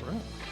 Right.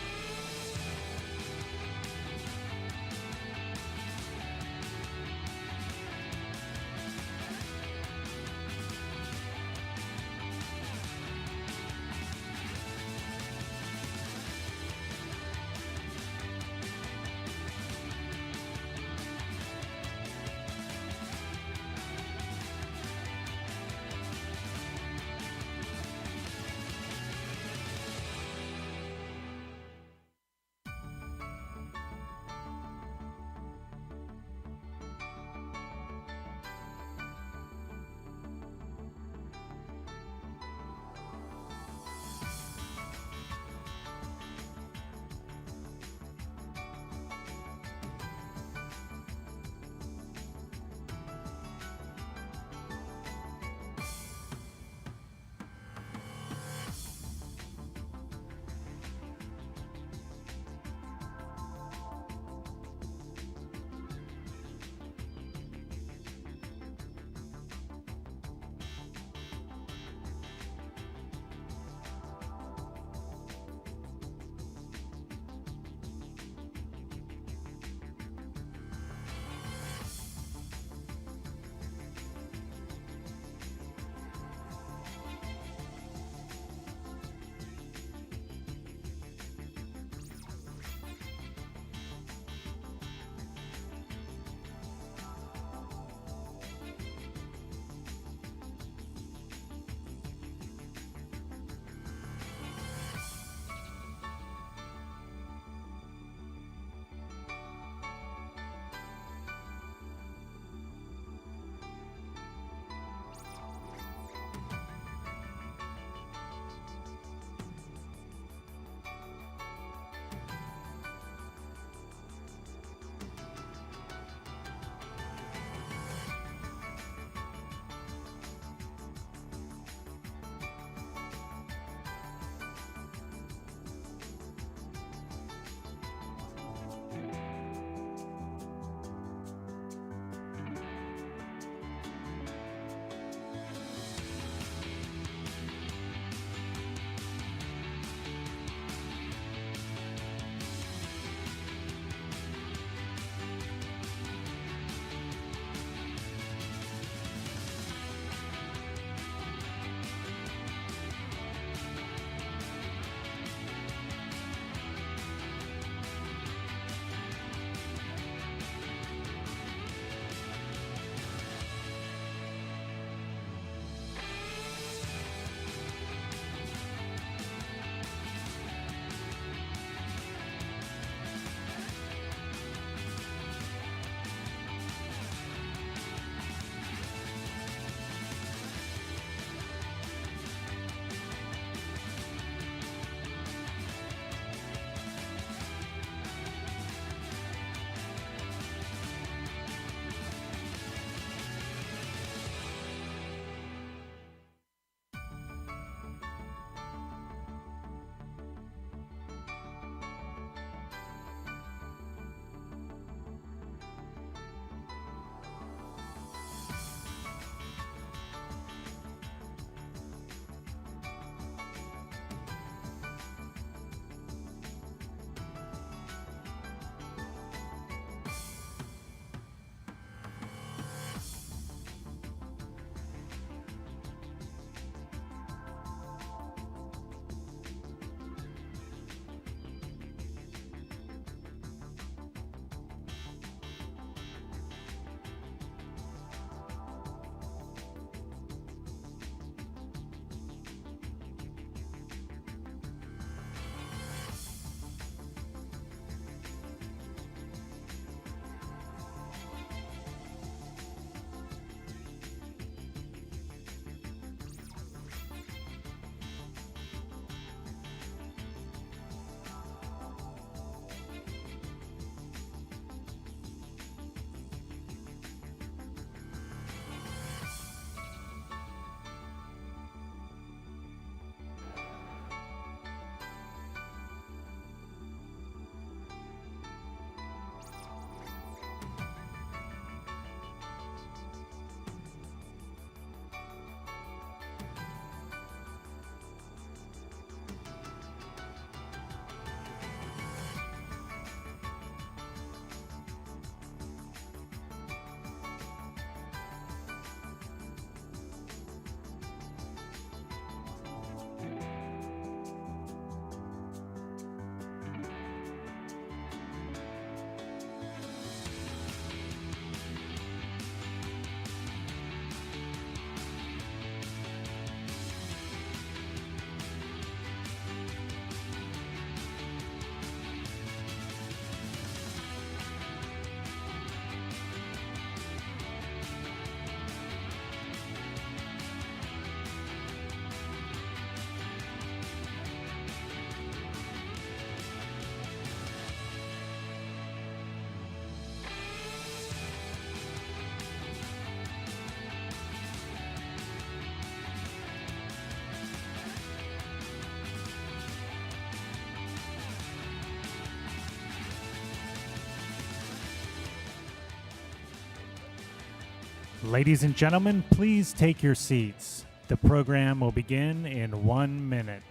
Ladies and gentlemen, please take your seats. The program will begin in 1 minute.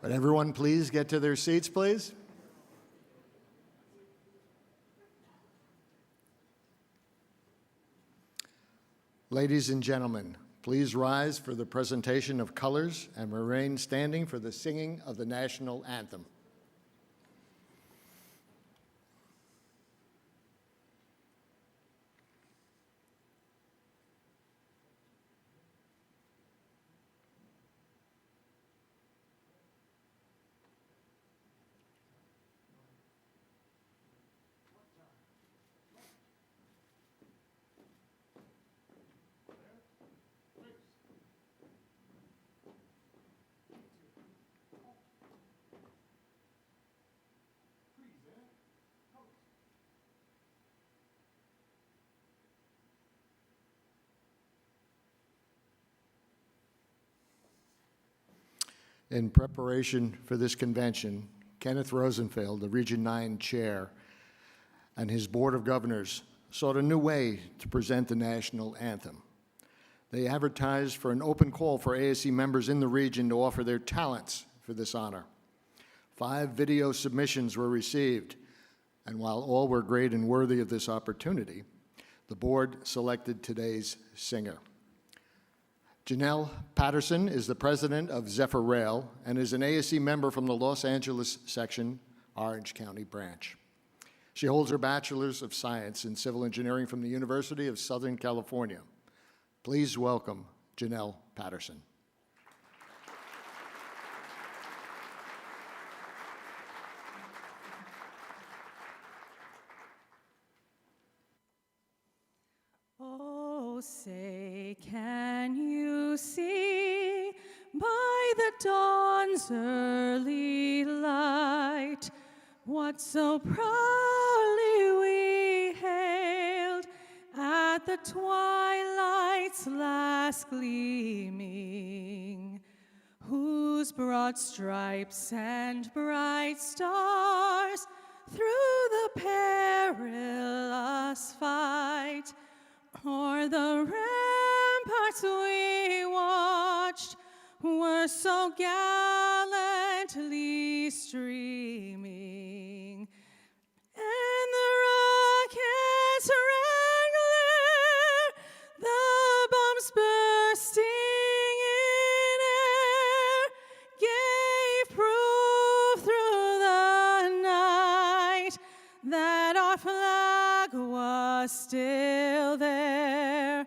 Would everyone please get to their seats, please? Ladies and gentlemen, please rise for the presentation of colors and remain standing for the singing of the national anthem. In preparation for this convention, Kenneth Rosenfeld, the Region 9 chair, and his Board of Governors sought a new way to present the national anthem. They advertised for an open call for ASCE members in the region to offer their talents for this honor. 5 video submissions were received, and while all were great and worthy of this opportunity, the board selected today's singer. Janelle Patterson is the president of Zephyr Rail and is an ASCE member from the Los Angeles section, Orange County branch. She holds her Bachelor's of Science in Civil Engineering from the University of Southern California. Please welcome Janelle Patterson. Oh, say, can you see by the dawn's early light what so proudly we hailed at the twilight's last gleaming, whose broad stripes and bright stars through the perilous fight o'er the ramparts we watched were so gallantly streaming, and the rockets wrangler, the bombs bursting in air, gave proof through the night that our flag was still there.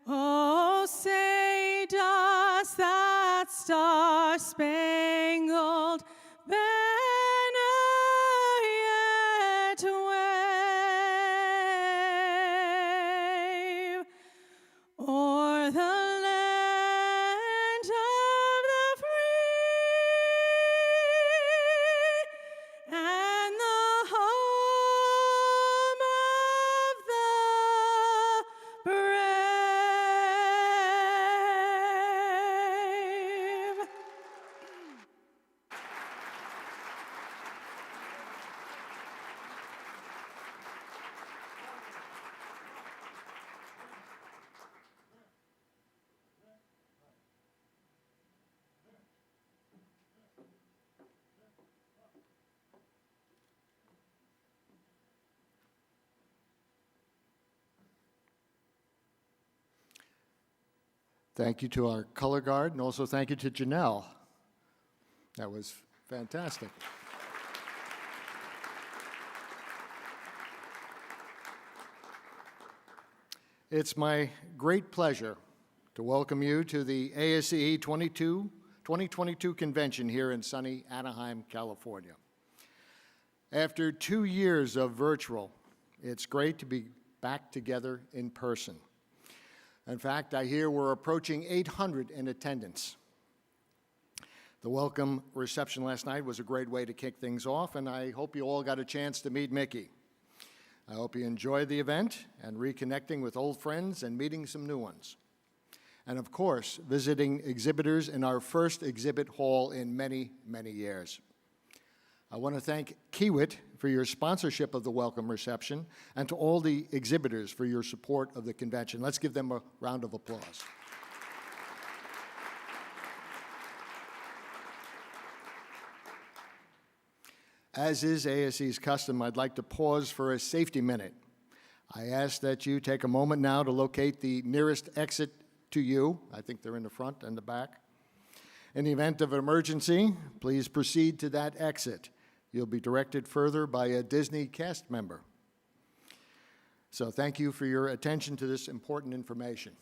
Oh, say, does that star-spangled banner yet wave o'er the land of the free and the home of the Thank you to our color guard, and also thank you to Janelle. That was fantastic. It's my great pleasure to welcome you to the ASCE 2022 convention here in sunny Anaheim, California. After 2 years of virtual, it's great to be back together in person. In fact, I hear we're approaching 800 in attendance. The welcome reception last night was a great way to kick things off, and I hope you all got a chance to meet Mickey. I hope you enjoyed the event and reconnecting with old friends and meeting some new ones. And of course, visiting exhibitors in our first exhibit hall in many, many years. I want to thank Kiewit for your sponsorship of the welcome reception and to all the exhibitors for your support of the convention. Let's give them a round of applause. As is ASCE's custom, I'd like to pause for a safety minute. I ask that you take a moment now to locate the nearest exit to you. I think they're in the front and the back. In the event of an emergency, please proceed to that exit. You'll be directed further by a Disney cast member. So thank you for your attention to this important information.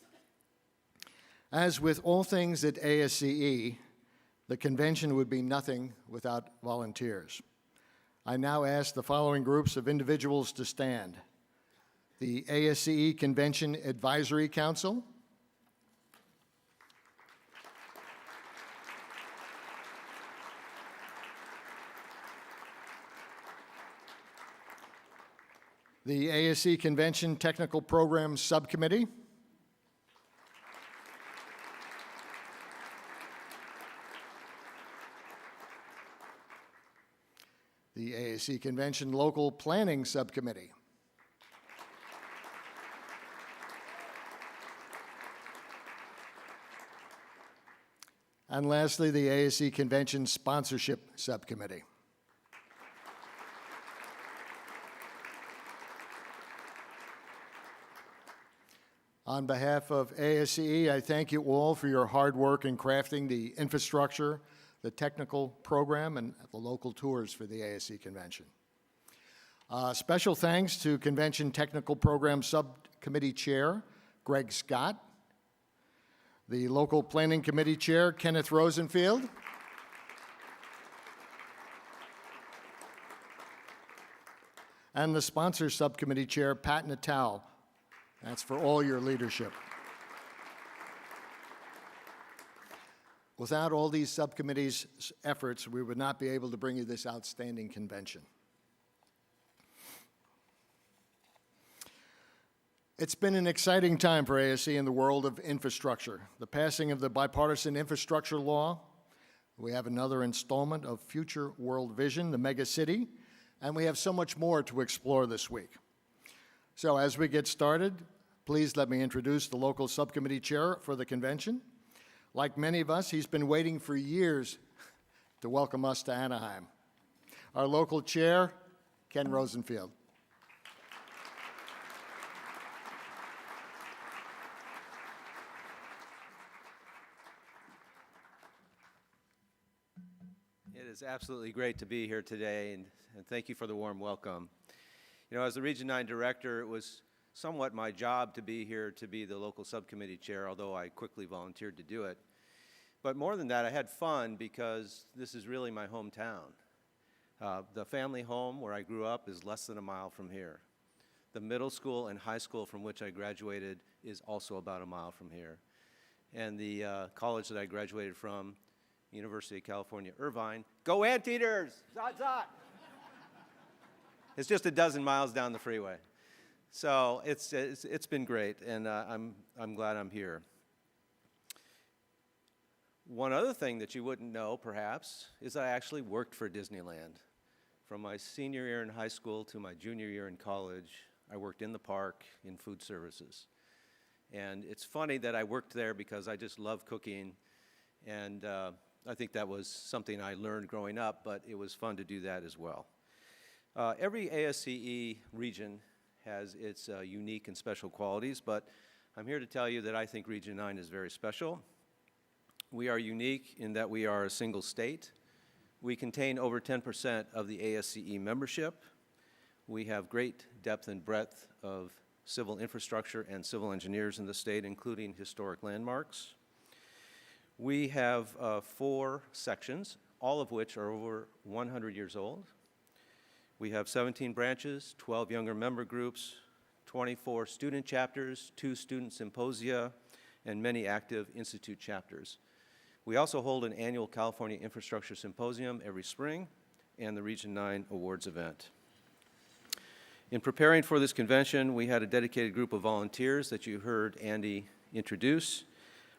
As with all things at ASCE, the convention would be nothing without volunteers. I now ask the following groups of individuals to stand. The ASCE Convention Advisory Council, the ASCE Convention Technical Programs Subcommittee, the ASCE Convention Local Planning Subcommittee, and lastly, the ASCE Convention Sponsorship Subcommittee. On behalf of ASCE, I thank you all for your hard work in crafting the infrastructure, the technical program, and the local tours for the ASCE Convention. Special thanks to Convention Technical Program Subcommittee Chair, Greg Scott, the Local Planning Committee Chair, Kenneth Rosenfield, and the Sponsor Subcommittee Chair, Pat Natal. That's for all your leadership. Without all these subcommittees' efforts, we would not be able to bring you this outstanding convention. It's been an exciting time for ASCE in the world of infrastructure. The passing of the bipartisan infrastructure law, we have another installment of Future World Vision, the mega city, and we have so much more to explore this week. So as we get started, please let me introduce the local subcommittee chair for the convention. Like many of us, he's been waiting for years to welcome us to Anaheim. Our local chair, Ken Rosenfield. It is absolutely great to be here today, and thank you for the warm welcome. You know, as the Region 9 Director, it was somewhat my job to be here to be the local subcommittee chair, although I quickly volunteered to do it. But more than that, I had fun because this is really my hometown. The family home where I grew up is less than a mile from here. The middle school and high school from which I graduated is also about a mile from here. And the college that I graduated from, University of California, Irvine, go Anteaters! Zot, zot! It's just a dozen miles down the freeway. So it's been great, and I'm glad I'm here. One other thing that you wouldn't know, perhaps, is I actually worked for Disneyland. From my senior year in high school to my junior year in college, I worked in the park in food services. And it's funny that I worked there because I just love cooking, and I think that was something I learned growing up, but it was fun to do that as well. Every ASCE region has its unique and special qualities, but I'm here to tell you that I think Region 9 is very special. We are unique in that we are a single state. We contain over 10% of the ASCE membership. We have great depth and breadth of civil infrastructure and civil engineers in the state, including historic landmarks. We have 4 sections, all of which are over 100 years old. We have 17 branches, 12 younger member groups, 24 student chapters, 2 student symposia, and many active institute chapters. We also hold an annual California Infrastructure Symposium every spring and the Region 9 Awards event. In preparing for this convention, we had a dedicated group of volunteers that you heard Andy introduce.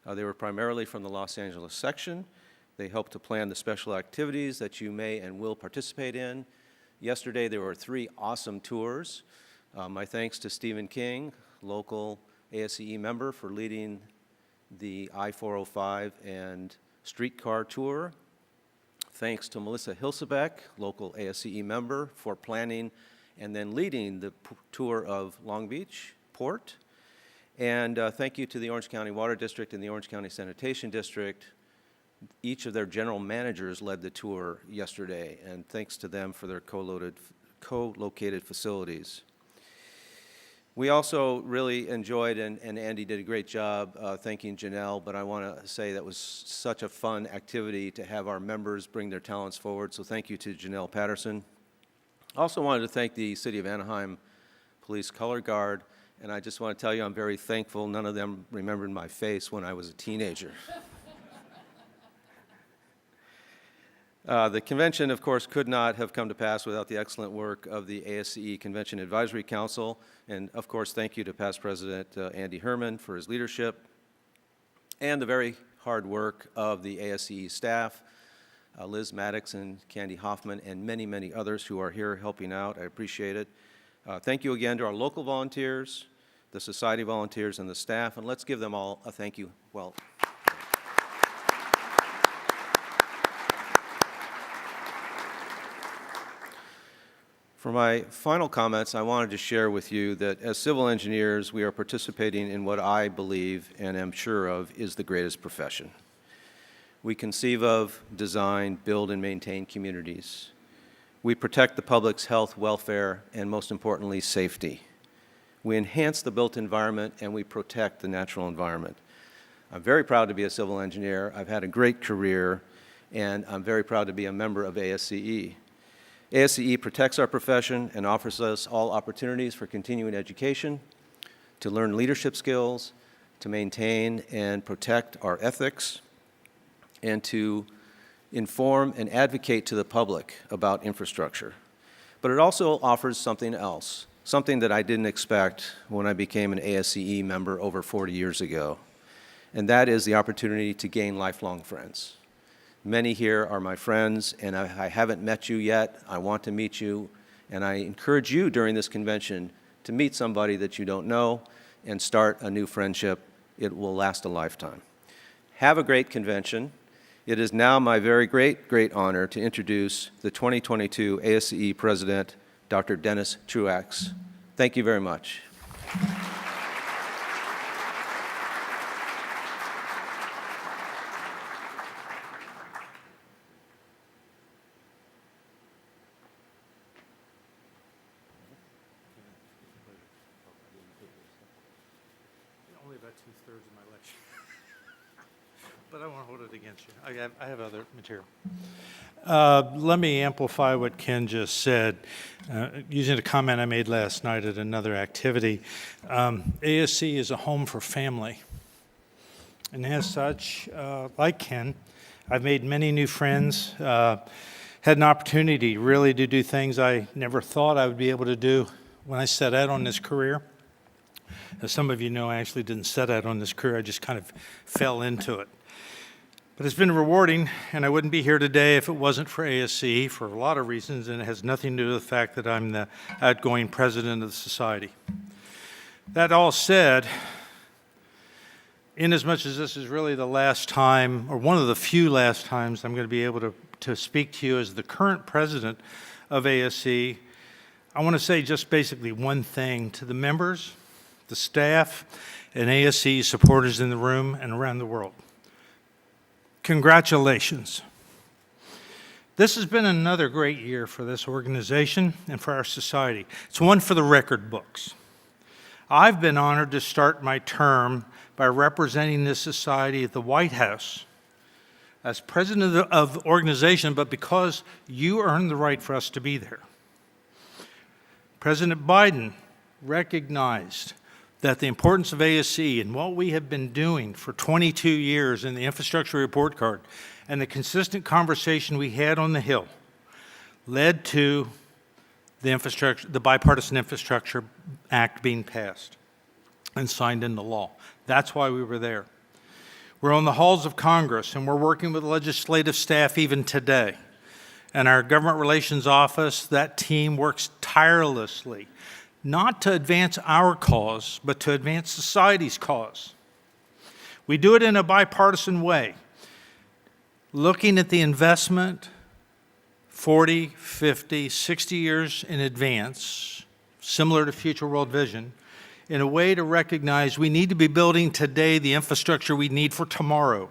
They were primarily from the Los Angeles section. They helped to plan the special activities that you may and will participate in. Yesterday, there were 3 awesome tours. My thanks to Stephen King, local ASCE member, for leading the I-405 and streetcar tour. Thanks to Melissa Hilsebeck, local ASCE member, for planning and then leading the tour of Long Beach Port. And thank you to the Orange County Water District and the Orange County Sanitation District. Each of their general managers led the tour yesterday, and thanks to them for their co-located facilities. We also really enjoyed, and Andy did a great job thanking Janelle, but I want to say that was such a fun activity to have our members bring their talents forward, so thank you to Janelle Patterson. I also wanted to thank the City of Anaheim Police Color Guard, and I just want to tell you I'm very thankful none of them remembered my face when I was a teenager. The convention, of course, could not have come to pass without the excellent work of the ASCE Convention Advisory Council, and of course, thank you to past President Andy Herman for his leadership, and the very hard work of the ASCE staff, Liz Maddox and Candy Hoffman, and many, many others who are here helping out. I appreciate it. Thank you again to our local volunteers, the society volunteers, and the staff, and let's give them all a thank you. Well. For my final comments, I wanted to share with you that as civil engineers, we are participating in what I believe and am sure of is the greatest profession. We conceive of, design, build, and maintain communities. We protect the public's health, welfare, and most importantly, safety. We enhance the built environment, and we protect the natural environment. I'm very proud to be a civil engineer. I've had a great career, and I'm very proud to be a member of ASCE. ASCE protects our profession and offers us all opportunities for continuing education, to learn leadership skills, to maintain and protect our ethics, and to inform and advocate to the public about infrastructure. But it also offers something else, something that I didn't expect when I became an ASCE member over 40 years ago, and that is the opportunity to gain lifelong friends. Many here are my friends, and I haven't met you yet. I want to meet you, and I encourage you during this convention to meet somebody that you don't know and start a new friendship. It will last a lifetime. Have a great convention. It is now my very great honor to introduce the 2022 ASCE President, Dr. Dennis Truax. Thank you very much. Only about 2/3 of my lecture. But I won't hold it against you. I have other material. Let me amplify what Ken just said, using a comment I made last night at another activity. ASCE is a home for family. And as such, like Ken, I've made many new friends, had an opportunity really to do things I never thought I would be able to do when I set out on this career. As some of you know, I actually didn't set out on this career, I just kind of fell into it. But it's been rewarding, and I wouldn't be here today if it wasn't for ASCE for a lot of reasons, and it has nothing to do with the fact that I'm the outgoing president of the society. That all said, inasmuch as this is really the last time, or one of the few last times I'm going to be able to speak to you as the current president of ASCE, I want to say just basically one thing to the members, the staff, and ASCE supporters in the room and around the world. Congratulations. This has been another great year for this organization and for our society. It's one for the record books. I've been honored to start my term by representing this society at the White House as president of the organization, but because you earned the right for us to be there. President Biden recognized that the importance of ASCE and what we have been doing for 22 years in the infrastructure report card and the consistent conversation we had on the Hill led to the Bipartisan Infrastructure Act being passed and signed into law. That's why we were there. We're on the halls of Congress, and we're working with legislative staff even today. And our government relations office, that team works tirelessly, not to advance our cause, but to advance society's cause. We do it in a bipartisan way, looking at the investment 40, 50, 60 years in advance, similar to Future World Vision, in a way to recognize we need to be building today the infrastructure we need for tomorrow.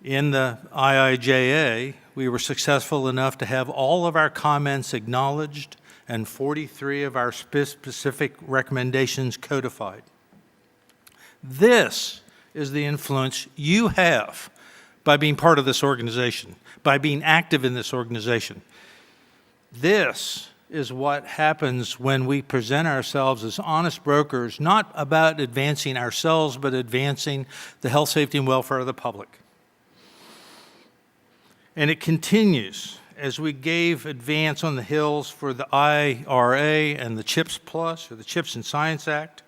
In the IIJA, we were successful enough to have all of our comments acknowledged and 43 of our specific recommendations codified. This is the influence you have by being part of this organization, by being active in this organization. This is what happens when we present ourselves as honest brokers, not about advancing ourselves, but advancing the health, safety, and welfare of the public. And it continues as we gave advance on the Hills for the IRA and the CHIPS Plus, or the CHIPS and Science Act,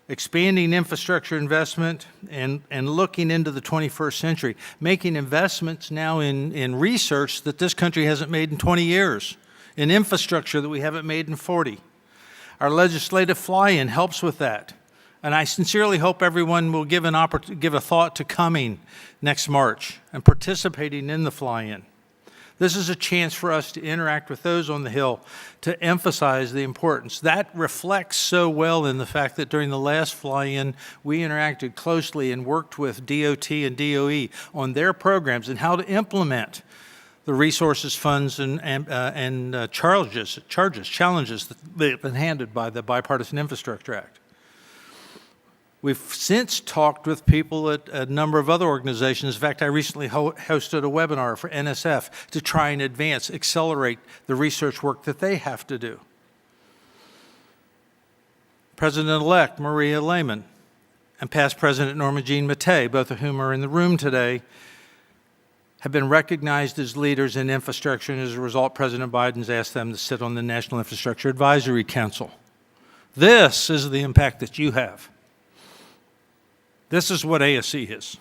expanding infrastructure investment and looking into the 21st century, making investments now in research that this country hasn't made in 20 years, in infrastructure that we haven't made in 40. Our legislative fly-in helps with that. And I sincerely hope everyone will give a thought to coming next March and participating in the fly-in. This is a chance for us to interact with those on the Hill to emphasize the importance. That reflects so well in the fact that during the last fly-in, we interacted closely and worked with DOT and DOE on their programs and how to implement the resources, funds, and challenges that they've been handed by the Bipartisan Infrastructure Act. We've since talked with people at a number of other organizations. In fact, I recently hosted a webinar for NSF to try and accelerate the research work that they have to do. President-elect Maria Lehman and past President Norma Jean Mattei, both of whom are in the room today, have been recognized as leaders in infrastructure, and as a result, President Biden's asked them to sit on the National Infrastructure Advisory Council. This is the impact that you have. This is what ASCE is.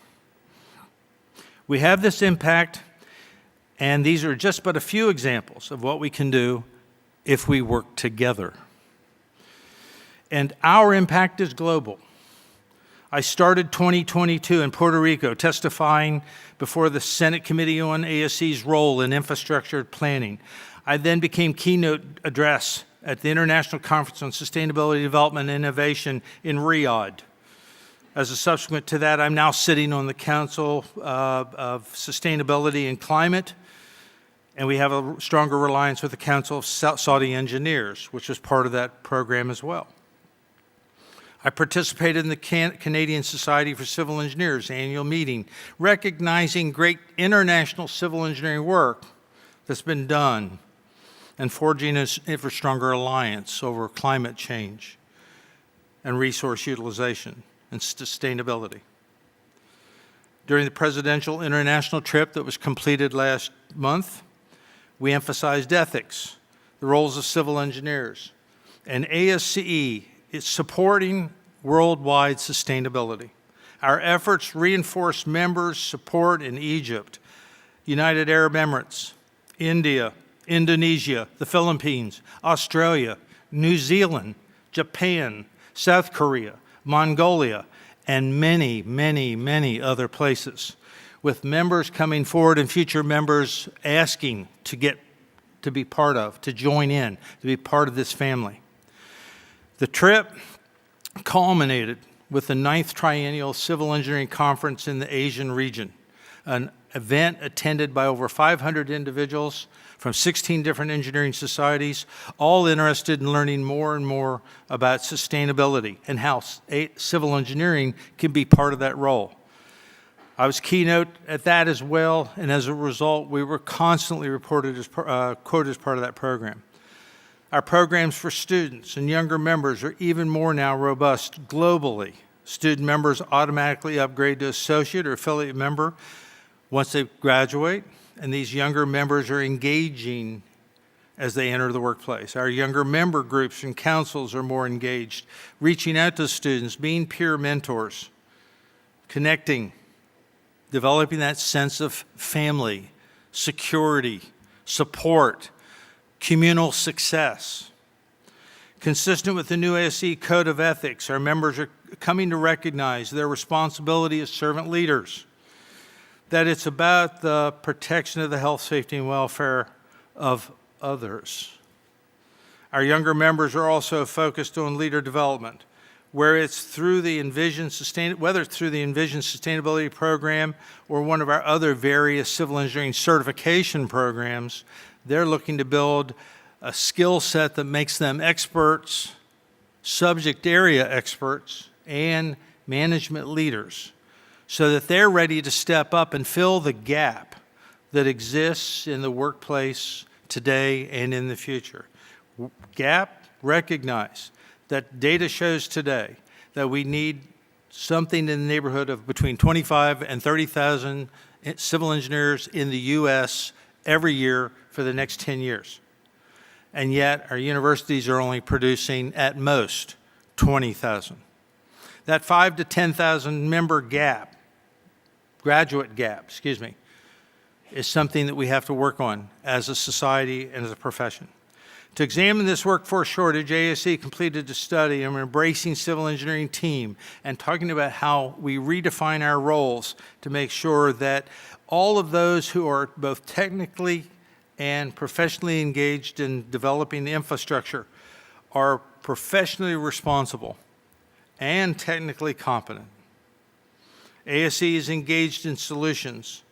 We have this impact, and these are just but a few examples of what we can do if we work together. And our impact is global. I started 2022 in Puerto Rico testifying before the Senate Committee on ASCE's role in infrastructure planning. I then became keynote address at the International Conference on Sustainability, Development, and Innovation in Riyadh. As a subsequent to that, I'm now sitting on the Council of Sustainability and Climate, and we have a stronger reliance with the Council of Saudi Engineers, which was part of that program as well. I participated in the Canadian Society for Civil Engineers annual meeting, recognizing great international civil engineering work that's been done and forging an ever stronger alliance over climate change and resource utilization and sustainability. During the presidential international trip that was completed last month, we emphasized ethics, the roles of civil engineers, and ASCE is supporting worldwide sustainability. Our efforts reinforce members' support in Egypt, United Arab Emirates, India, Indonesia, the Philippines, Australia, New Zealand, Japan, South Korea, Mongolia, and many, many, many other places, with members coming forward and future members asking to be part of, to join in, to be part of this family. The trip culminated with the 9th Triennial Civil Engineering Conference in the Asian region, an event attended by over 500 individuals from 16 different engineering societies, all interested in learning more and more about sustainability and how civil engineering can be part of that role. I was keynote at that as well, and as a result, we were constantly quoted as part of that program. Our programs for students and younger members are even more now robust globally. Student members automatically upgrade to associate or affiliate member once they graduate, and these younger members are engaging as they enter the workplace. Our younger member groups and councils are more engaged, reaching out to students, being peer mentors, connecting, developing that sense of family, security, support, communal success. Consistent with the new ASCE Code of Ethics, our members are coming to recognize their responsibility as servant leaders, that it's about the protection of the health, safety, and welfare of others. Our younger members are also focused on leader development, whether it's through the Envision Sustainability Program or one of our other various civil engineering certification programs. They're looking to build a skill set that makes them experts, subject area experts, and management leaders, so that they're ready to step up and fill the gap that exists in the workplace today and in the future. Gap, recognize that data shows today that we need something in the neighborhood of between 25 and 30,000 civil engineers in the U.S. every year for the next 10 years. And yet our universities are only producing at most 20,000. That 5 to 10,000 member gap, graduate gap, is something that we have to work on as a society and as a profession. To examine this workforce shortage, ASCE completed a study on embracing civil engineering team and talking about how we redefine our roles to make sure that all of those who are both technically and professionally engaged in developing the infrastructure are professionally responsible and technically competent. ASCE is engaged in solutions,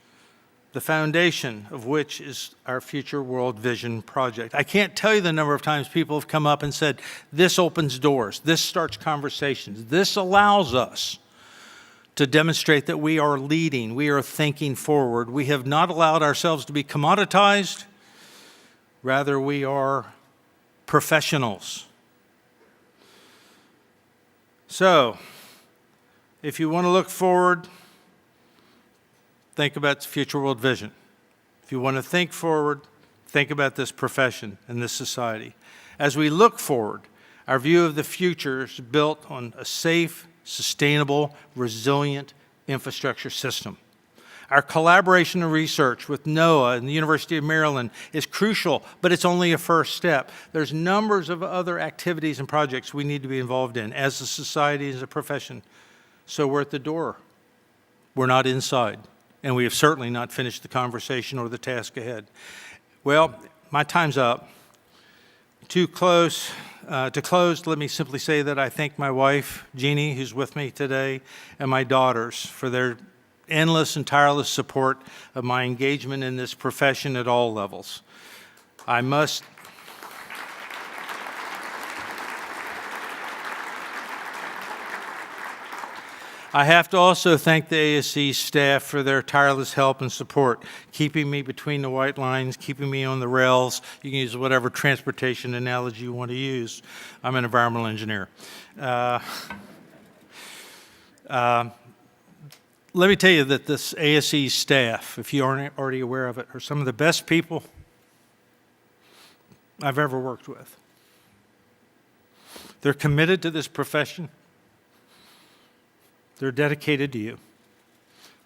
the foundation of which is our Future World Vision project. I can't tell you the number of times people have come up and said, this opens doors, this starts conversations, this allows us to demonstrate that we are leading, we are thinking forward. We have not allowed ourselves to be commoditized, rather we are professionals. So, if you want to look forward, think about the Future World Vision. If you want to think forward, think about this profession and this society. As we look forward, our view of the future is built on a safe, sustainable, resilient infrastructure system. Our collaboration and research with NOAA and the University of Maryland is crucial, but it's only a first step. There's numbers of other activities and projects we need to be involved in as a society, as a profession. So we're at the door. We're not inside. And we have certainly not finished the conversation or the task ahead. Well, my time's up. To close, let me simply say that I thank my wife, Jeannie, who's with me today, and my daughters for their endless and tireless support of my engagement in this profession at all levels. I have to also thank the ASCE staff for their tireless help and support, keeping me between the white lines, keeping me on the rails. You can use whatever transportation analogy you want to use. I'm an environmental engineer. Let me tell you that this ASCE staff, if you aren't already aware of it, are some of the best people I've ever worked with. They're committed to this profession. They're dedicated to you.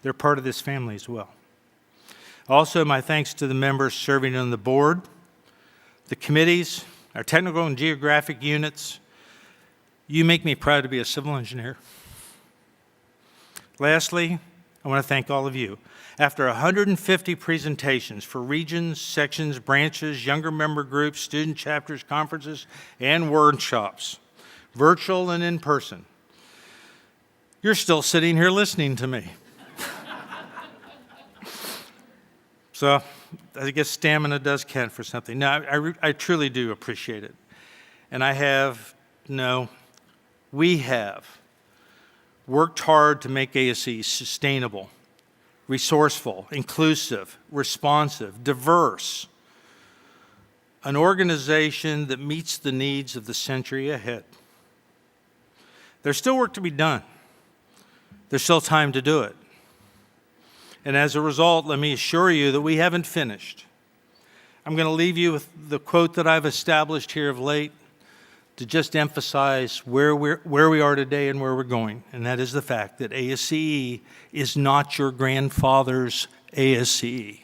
They're part of this family as well. Also, my thanks to the members serving on the board, the committees, our technical and geographic units. You make me proud to be a civil engineer. Lastly, I want to thank all of you. After 150 presentations for regions, sections, branches, younger member groups, student chapters, conferences, and workshops, virtual and in person, you're still sitting here listening to me. So I guess stamina does count for something. No, I truly do appreciate it. And we have worked hard to make ASCE sustainable, resourceful, inclusive, responsive, diverse, an organization that meets the needs of the century ahead. There's still work to be done. There's still time to do it. And as a result, let me assure you that we haven't finished. I'm going to leave you with the quote that I've established here of late to just emphasize where we are today and where we're going, and that is the fact that ASCE is not your grandfather's ASCE.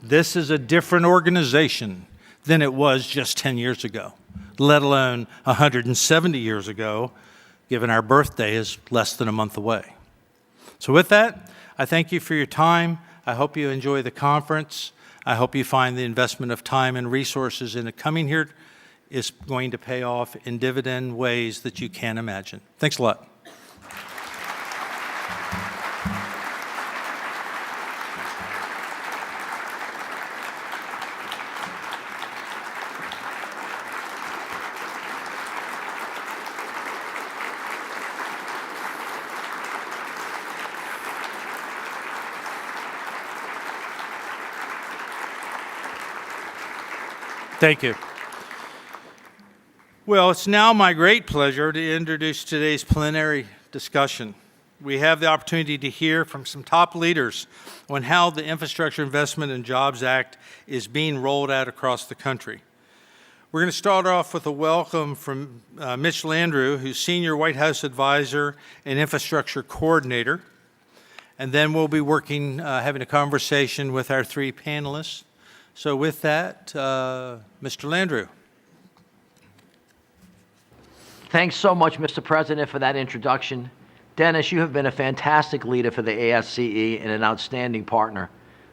This is a different organization than it was just 10 years ago, let alone 170 years ago, given our birthday is less than a month away. So with that, I thank you for your time. I hope you enjoy the conference. I hope you find the investment of time and resources into coming here is going to pay off in dividend ways that you can't imagine. Thanks a lot. Thank you. Well, it's now my great pleasure to introduce today's plenary discussion. We have the opportunity to hear from some top leaders on how the Infrastructure Investment and Jobs Act is being rolled out across the country. We're going to start off with a welcome from Mitch Landrieu, who's Senior White House Advisor and Infrastructure Coordinator. And then we'll be having a conversation with our three panelists. So with that, Mr. Landrieu. Thanks so much, Mr. President, for that introduction. Dennis, you have been a fantastic leader for the ASCE and an outstanding partner.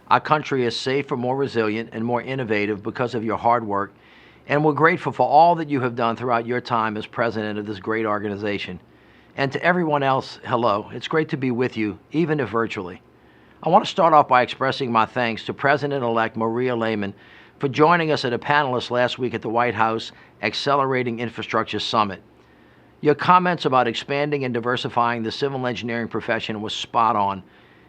Our country is safer, more resilient, and more innovative because of your hard work, and we're grateful for all that you have done throughout your time as president of this great organization. And to everyone else, hello. It's great to be with you, even if virtually. I want to start off by expressing my thanks to President-elect Maria Lehman for joining us as a panelist last week at the White House Accelerating Infrastructure Summit. Your comments about expanding and diversifying the civil engineering profession was spot on.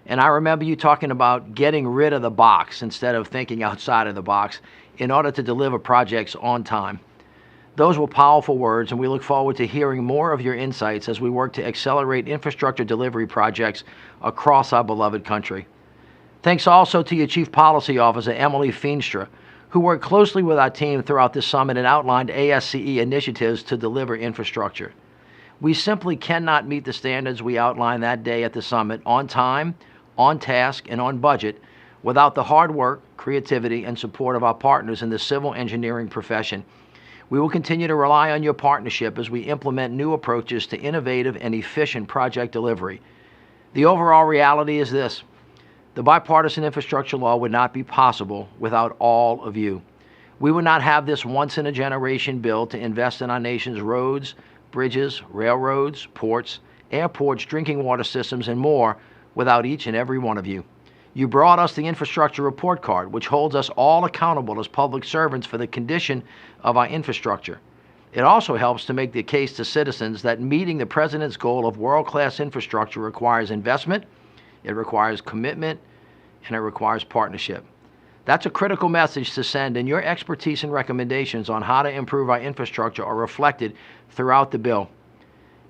And I remember you talking about getting rid of the box instead of thinking outside of the box in order to deliver projects on time. Those were powerful words, and we look forward to hearing more of your insights as we work to accelerate infrastructure delivery projects across our beloved country. Thanks also to your Chief Policy Officer, Emily Feenstra, who worked closely with our team throughout this summit and outlined ASCE initiatives to deliver infrastructure. We simply cannot meet the standards we outlined that day at the summit on time, on task, and on budget without the hard work, creativity, and support of our partners in the civil engineering profession. We will continue to rely on your partnership as we implement new approaches to innovative and efficient project delivery. The overall reality is this: the bipartisan infrastructure law would not be possible without all of you. We would not have this once-in-a-generation bill to invest in our nation's roads, bridges, railroads, ports, airports, drinking water systems, and more without each and every one of you. You brought us the infrastructure report card, which holds us all accountable as public servants for the condition of our infrastructure. It also helps to make the case to citizens that meeting the President's goal of world-class infrastructure requires investment, it requires commitment, and it requires partnership. That's a critical message to send, and your expertise and recommendations on how to improve our infrastructure are reflected throughout the bill.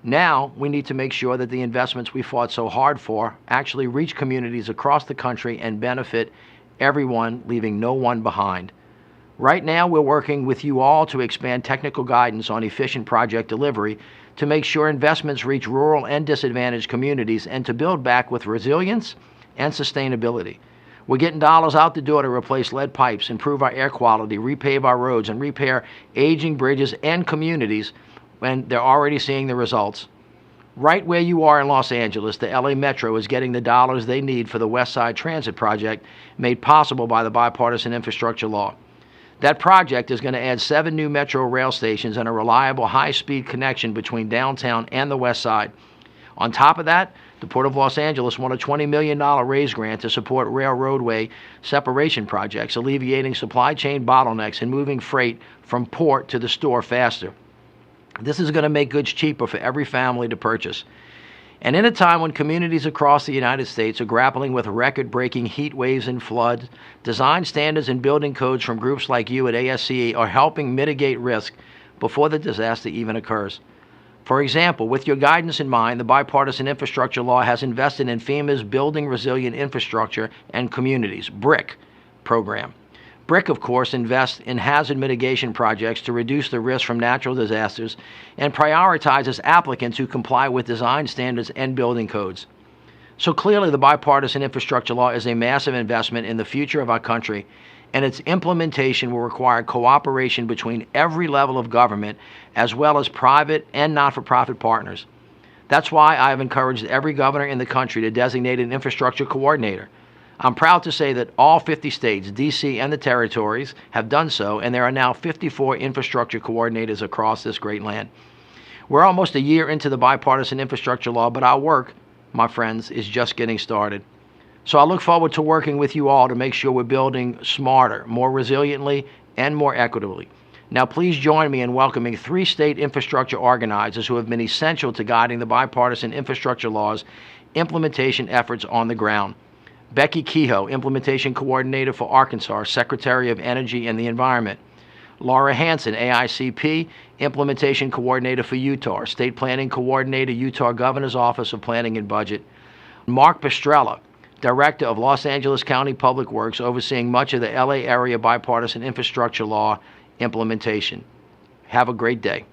Now, we need to make sure that the investments we fought so hard for actually reach communities across the country and benefit everyone, leaving no one behind. Right now, we're working with you all to expand technical guidance on efficient project delivery to make sure investments reach rural and disadvantaged communities and to build back with resilience and sustainability. We're getting dollars out the door to replace lead pipes, improve our air quality, repave our roads, and repair aging bridges and communities when they're already seeing the results. Right where you are in Los Angeles, the LA Metro is getting the dollars they need for the West Side Transit project made possible by the bipartisan infrastructure law. That project is going to add 7 new Metro rail stations and a reliable high-speed connection between downtown and the West Side. On top of that, the Port of Los Angeles won a $20 million raise grant to support railroadway separation projects, alleviating supply chain bottlenecks and moving freight from port to the store faster. This is going to make goods cheaper for every family to purchase. And in a time when communities across the United States are grappling with record-breaking heat waves and floods, design standards and building codes from groups like you at ASCE are helping mitigate risk before the disaster even occurs. For example, with your guidance in mind, the Bipartisan Infrastructure Law has invested in FEMA's Building Resilient Infrastructure and Communities, BRIC, program. BRIC, of course, invests in hazard mitigation projects to reduce the risk from natural disasters and prioritizes applicants who comply with design standards and building codes. So clearly, the Bipartisan Infrastructure Law is a massive investment in the future of our country, and its implementation will require cooperation between every level of government, as well as private and not-for-profit partners. That's why I have encouraged every governor in the country to designate an infrastructure coordinator. I'm proud to say that all 50 states, D.C., and the territories have done so, and there are now 54 infrastructure coordinators across this great land. We're almost a year into the Bipartisan Infrastructure Law, but our work, my friends, is just getting started. So I look forward to working with you all to make sure we're building smarter, more resiliently, and more equitably. Now, please join me in welcoming 3 state infrastructure organizers who have been essential to guiding the Bipartisan Infrastructure Law's implementation efforts on the ground. Becky Keogh, Implementation Coordinator for Arkansas, Secretary of Energy and the Environment. Laura Hanson, AICP, Implementation Coordinator for Utah, State Planning Coordinator, Utah Governor's Office of Planning and Budget. Mark Pestrella, Director of Los Angeles County Public Works, overseeing much of the LA area Bipartisan Infrastructure Law implementation. Have a great day.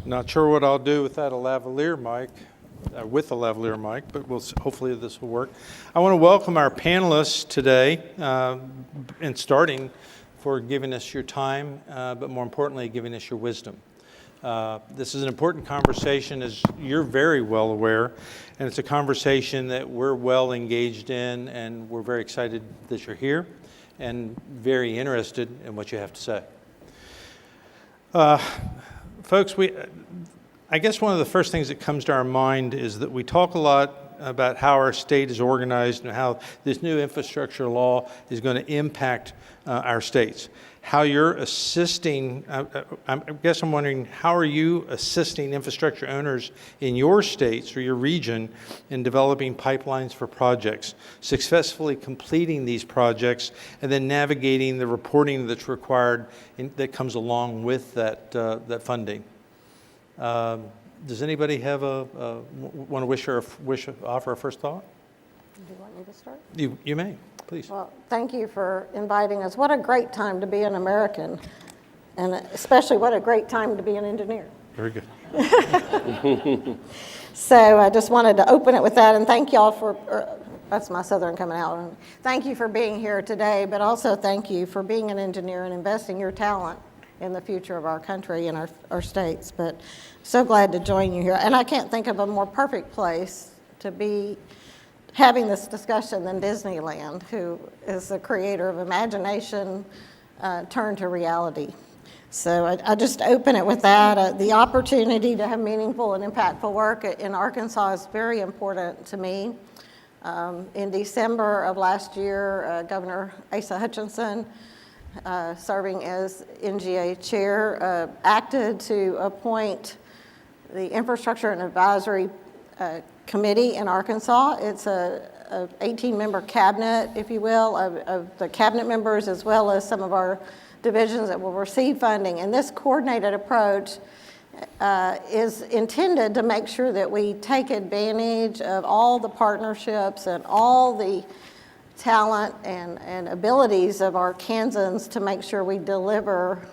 Not sure what I'll do without a lavalier mic, but hopefully this will work. I want to welcome our panelists today, and starting for giving us your time, but more importantly, giving us your wisdom. This is an important conversation, as you're very well aware, and it's a conversation that we're well engaged in, and we're very excited that you're here and very interested in what you have to say. Folks, I guess one of the first things that comes to our mind is that we talk a lot about how our state is organized and how this new infrastructure law is going to impact our states. How you're assisting, I guess I'm wondering, how are you assisting infrastructure owners in your states or your region in developing pipelines for projects, successfully completing these projects, and then navigating the reporting that's required that comes along with that funding? Does anybody have want to offer a first thought? Do you want me to start? You may, please. Well, thank you for inviting us. What a great time to be an American, and especially what a great time to be an engineer. Very good. So I just wanted to open it with that, and thank y'all for, that's my Southern coming out. Thank you for being here today, but also thank you for being an engineer and investing your talent in the future of our country and our states. But so glad to join you here. And I can't think of a more perfect place to be having this discussion than Disneyland, who is the creator of imagination turned to reality. So I just open it with that. The opportunity to have meaningful and impactful work in Arkansas is very important to me. In December of last year, Governor Asa Hutchinson, serving as NGA chair, acted to appoint the Infrastructure and Advisory Committee in Arkansas. It's a 18-member cabinet, if you will, of the cabinet members, as well as some of our divisions that will receive funding. And this coordinated approach is intended to make sure that we take advantage of all the partnerships and all the talent and abilities of our Kansans to make sure we deliver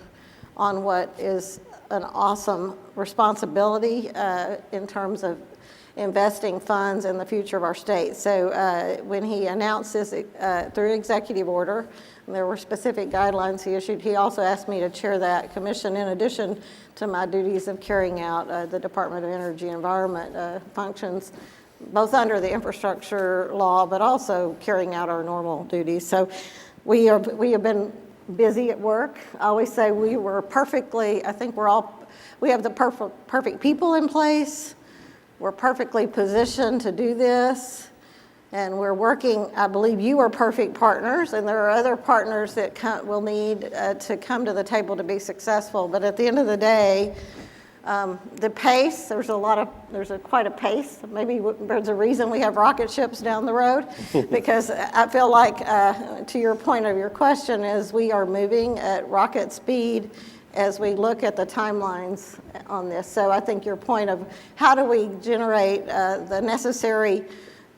on what is an awesome responsibility in terms of investing funds in the future of our state. So when he announced this through executive order, and there were specific guidelines he issued, he also asked me to chair that commission in addition to my duties of carrying out the Department of Energy and Environment functions, both under the infrastructure law, but also carrying out our normal duties. So we have been busy at work. I always say we were perfectly, I think we have the perfect people in place. We're perfectly positioned to do this. And we're working, I believe you are perfect partners, and there are other partners that will need to come to the table to be successful. But at the end of the day, the pace, there's quite a pace. Maybe there's a reason we have rocket ships down the road, because I feel like, to your point of your question, is we are moving at rocket speed as we look at the timelines on this. So I think your point of how do we generate the necessary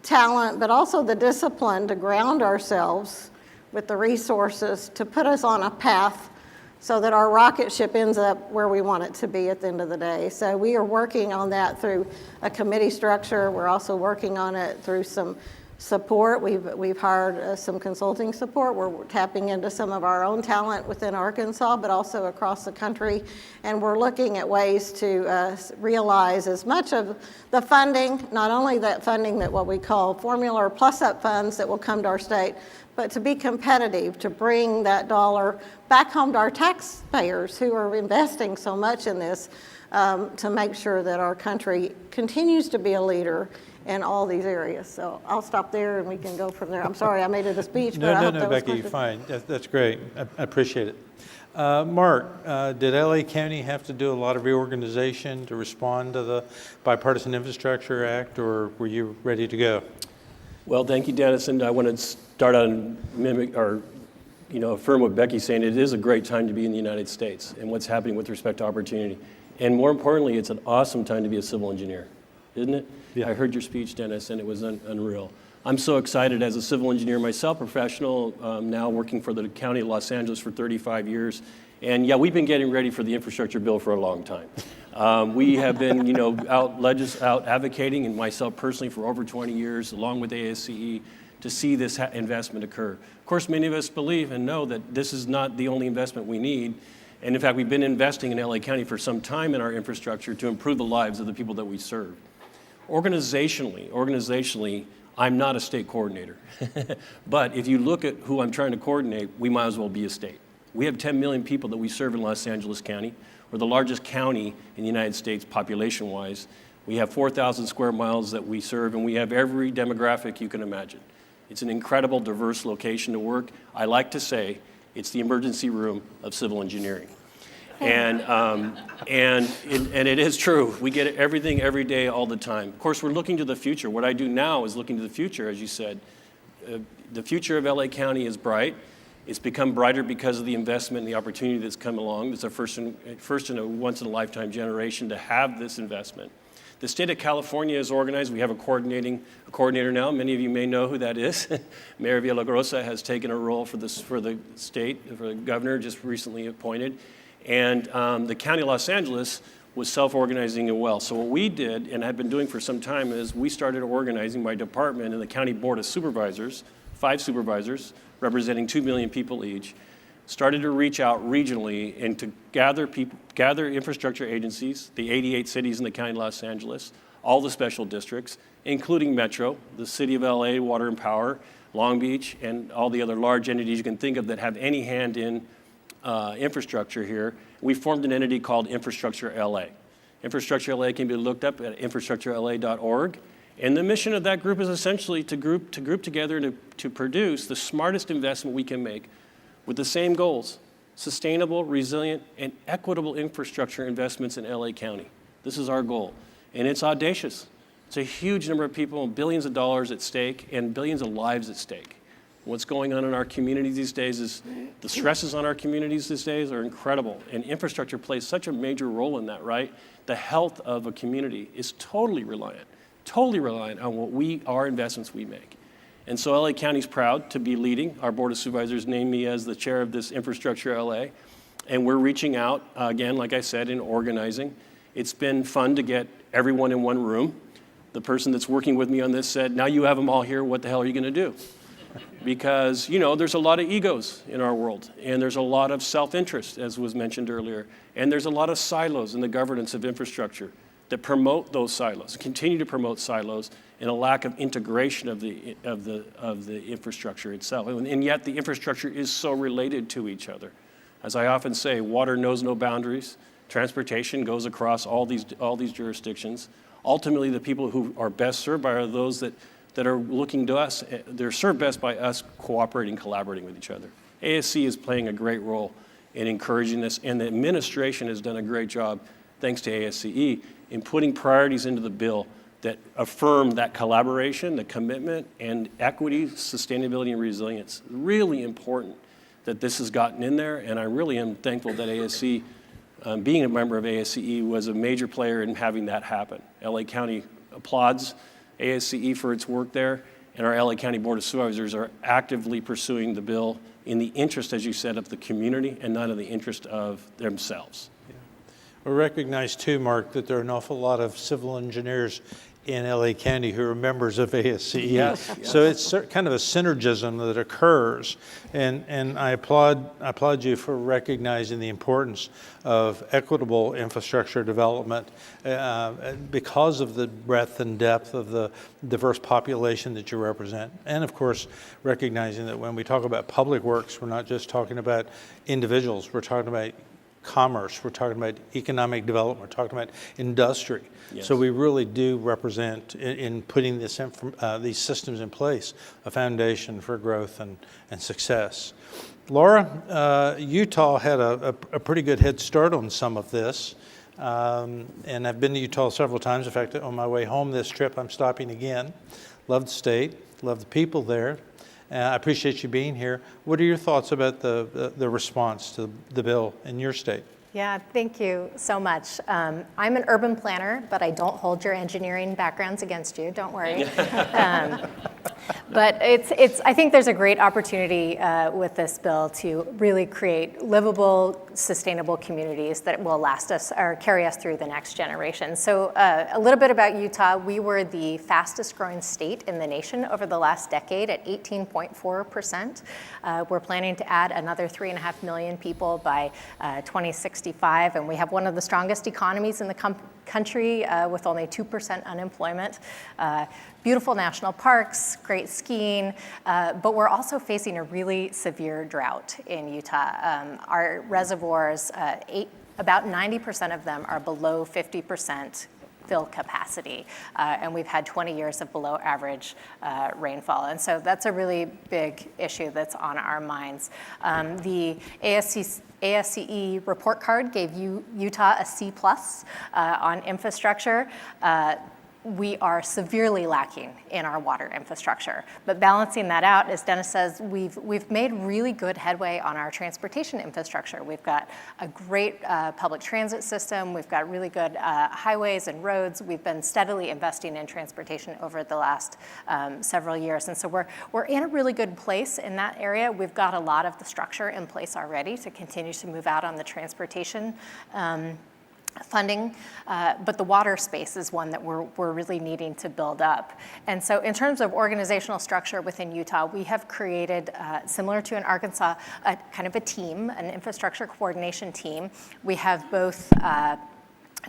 talent, but also the discipline to ground ourselves with the resources to put us on a path so that our rocket ship ends up where we want it to be at the end of the day. So we are working on that through a committee structure. We're also working on it through some support. We've hired some consulting support. We're tapping into some of our own talent within Arkansas, but also across the country. And we're looking at ways to realize as much of the funding, not only that funding that what we call formula or plus-up funds that will come to our state, but to be competitive, to bring that dollar back home to our taxpayers who are investing so much in this, to make sure that our country continues to be a leader in all these areas. So I'll stop there and we can go from there. I'm sorry I made it a speech, but I hope that was Becky, you're fine. That's great. I appreciate it. Mark, did LA County have to do a lot of reorganization to respond to the Bipartisan Infrastructure Act, or were you ready to go? Well, thank you, Dennis, and I want to start out and mimic or affirm what Becky's saying. It is a great time to be in the United States and what's happening with respect to opportunity. And more importantly, it's an awesome time to be a civil engineer, isn't it? Yeah. I heard your speech, Dennis, and it was unreal. I'm so excited as a civil engineer myself, professional, now working for the County of Los Angeles for 35 years. And yeah, we've been getting ready for the infrastructure bill for a long time. We have been, out advocating, and myself personally for over 20 years, along with ASCE, to see this investment occur. Of course, many of us believe and know that this is not the only investment we need. And in fact, we've been investing in LA County for some time in our infrastructure to improve the lives of the people that we serve. Organizationally, I'm not a state coordinator. But if you look at who I'm trying to coordinate, we might as well be a state. We have 10 million people that we serve in Los Angeles County. We're the largest county in the United States population-wise. We have 4,000 square miles that we serve, and we have every demographic you can imagine. It's an incredible, diverse location to work. I like to say it's the emergency room of civil engineering. And it is true. We get everything every day, all the time. Of course, we're looking to the future. What I do now is looking to the future, as you said. The future of LA County is bright. It's become brighter because of the investment and the opportunity that's come along. It's a first in a once-in-a-lifetime generation to have this investment. The state of California is organized. We have a coordinator now. Many of you may know who that is. Mayor Villagrosa has taken a role for the state, for the governor, just recently appointed. And the County of Los Angeles was self-organizing as well. So what we did, and have been doing for some time, is we started organizing my department and the County Board of Supervisors, 5 supervisors, representing 2 million people each, started to reach out regionally and to gather infrastructure agencies, the 88 cities in the County of Los Angeles, all the special districts, including Metro, the City of LA, Water and Power, Long Beach, and all the other large entities you can think of that have any hand in infrastructure here. We formed an entity called Infrastructure LA. Infrastructure LA can be looked up at infrastructurela.org. And the mission of that group is essentially to group together to produce the smartest investment we can make with the same goals: sustainable, resilient, and equitable infrastructure investments in LA County. This is our goal. And it's audacious. It's a huge number of people and billions of dollars at stake and billions of lives at stake. What's going on in our communities these days is, the stresses on our communities these days are incredible. And infrastructure plays such a major role in that, right? The health of a community is totally reliant on our investments we make. And so LA County's proud to be leading. Our Board of Supervisors named me as the chair of this Infrastructure LA. And we're reaching out, again, like I said, in organizing. It's been fun to get everyone in one room. The person that's working with me on this said, now you have them all here, what the hell are you going to do? Because, there's a lot of egos in our world, and there's a lot of self-interest, as was mentioned earlier, and there's a lot of silos in the governance of infrastructure. that promote those silos, continue to promote silos, and a lack of integration of the infrastructure itself. And yet the infrastructure is so related to each other. As I often say, water knows no boundaries. Transportation goes across all these jurisdictions. Ultimately, the people who are best served by are those that are looking to us. They're served best by us cooperating, collaborating with each other. ASCE is playing a great role in encouraging this, and the administration has done a great job, thanks to ASCE, in putting priorities into the bill that affirm that collaboration, the commitment, and equity, sustainability, and resilience. Really important that this has gotten in there, and I really am thankful that ASCE, being a member of ASCE, was a major player in having that happen. LA County applauds ASCE for its work there, and our LA County Board of Supervisors are actively pursuing the bill in the interest, as you said, of the community and not in the interest of themselves. We recognize too, Mark, that there are an awful lot of civil engineers in LA County who are members of ASCE. Yes. So it's kind of a synergism that occurs. And I applaud you for recognizing the importance of equitable infrastructure development because of the breadth and depth of the diverse population that you represent. And of course, recognizing that when we talk about public works, we're not just talking about individuals, we're talking about commerce, we're talking about economic development, we're talking about industry. Yes. So we really do represent, in putting these systems in place, a foundation for growth and success. Laura, Utah had a pretty good head start on some of this. And I've been to Utah several times. In fact, on my way home this trip, I'm stopping again. Love the state, love the people there. I appreciate you being here. What are your thoughts about the response to the bill in your state? Yeah, thank you so much. I'm an urban planner, but I don't hold your engineering backgrounds against you, don't worry. But I think there's a great opportunity with this bill to really create livable, sustainable communities that will last us or carry us through the next generation. So a little bit about Utah. We were the fastest growing state in the nation over the last decade at 18.4%. We're planning to add another 3.5 million people by 2065, and we have one of the strongest economies in the country with only 2% unemployment. Beautiful national parks, great skiing, but we're also facing a really severe drought in Utah. Our reservoirs, about 90% of them are below 50% fill capacity, and we've had 20 years of below average rainfall. And so that's a really big issue that's on our minds. The ASCE report card gave Utah a C+ on infrastructure. We are severely lacking in our water infrastructure. But balancing that out, as Dennis says, we've made really good headway on our transportation infrastructure. We've got a great public transit system. We've got really good highways and roads. We've been steadily investing in transportation over the last several years. And so we're in a really good place in that area. We've got a lot of the structure in place already to continue to move out on the transportation funding, but the water space is one that we're really needing to build up. And so in terms of organizational structure within Utah, we have created, similar to in Arkansas, a kind of a team, an infrastructure coordination team. We have both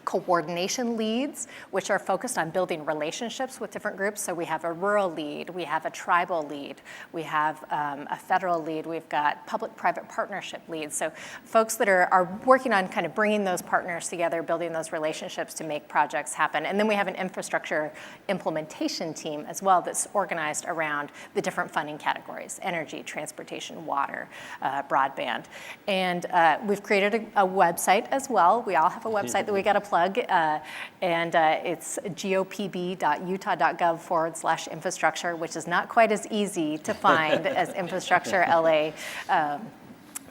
coordination leads, which are focused on building relationships with different groups. So we have a rural lead, we have a tribal lead, we have a federal lead, we've got public-private partnership leads. So folks that are working on kind of bringing those partners together, building those relationships to make projects happen. And then we have an infrastructure implementation team as well that's organized around the different funding categories: energy, transportation, water, broadband. And we've created a website as well. We all have a website that we got to plug, and it's gopb.utah.gov/infrastructure, which is not quite as easy to find as Infrastructure LA.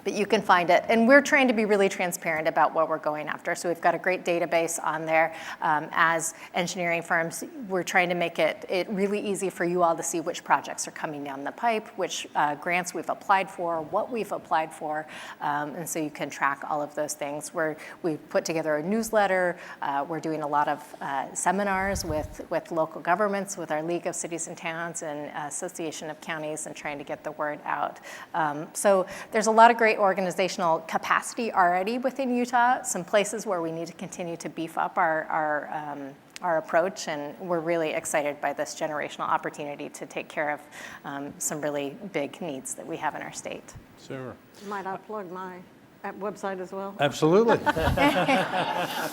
But you can find it. And we're trying to be really transparent about what we're going after. So we've got a great database on there. As engineering firms, we're trying to make it really easy for you all to see which projects are coming down the pipe, which grants we've applied for, what we've applied for. And so you can track all of those things. We've put together a newsletter. We're doing a lot of seminars with local governments, with our League of Cities and Towns and Association of Counties, and trying to get the word out. So there's a lot of great great organizational capacity already within Utah, some places where we need to continue to beef up our approach, and we're really excited by this generational opportunity to take care of some really big needs that we have in our state. Super. Might I plug my website as well? Absolutely.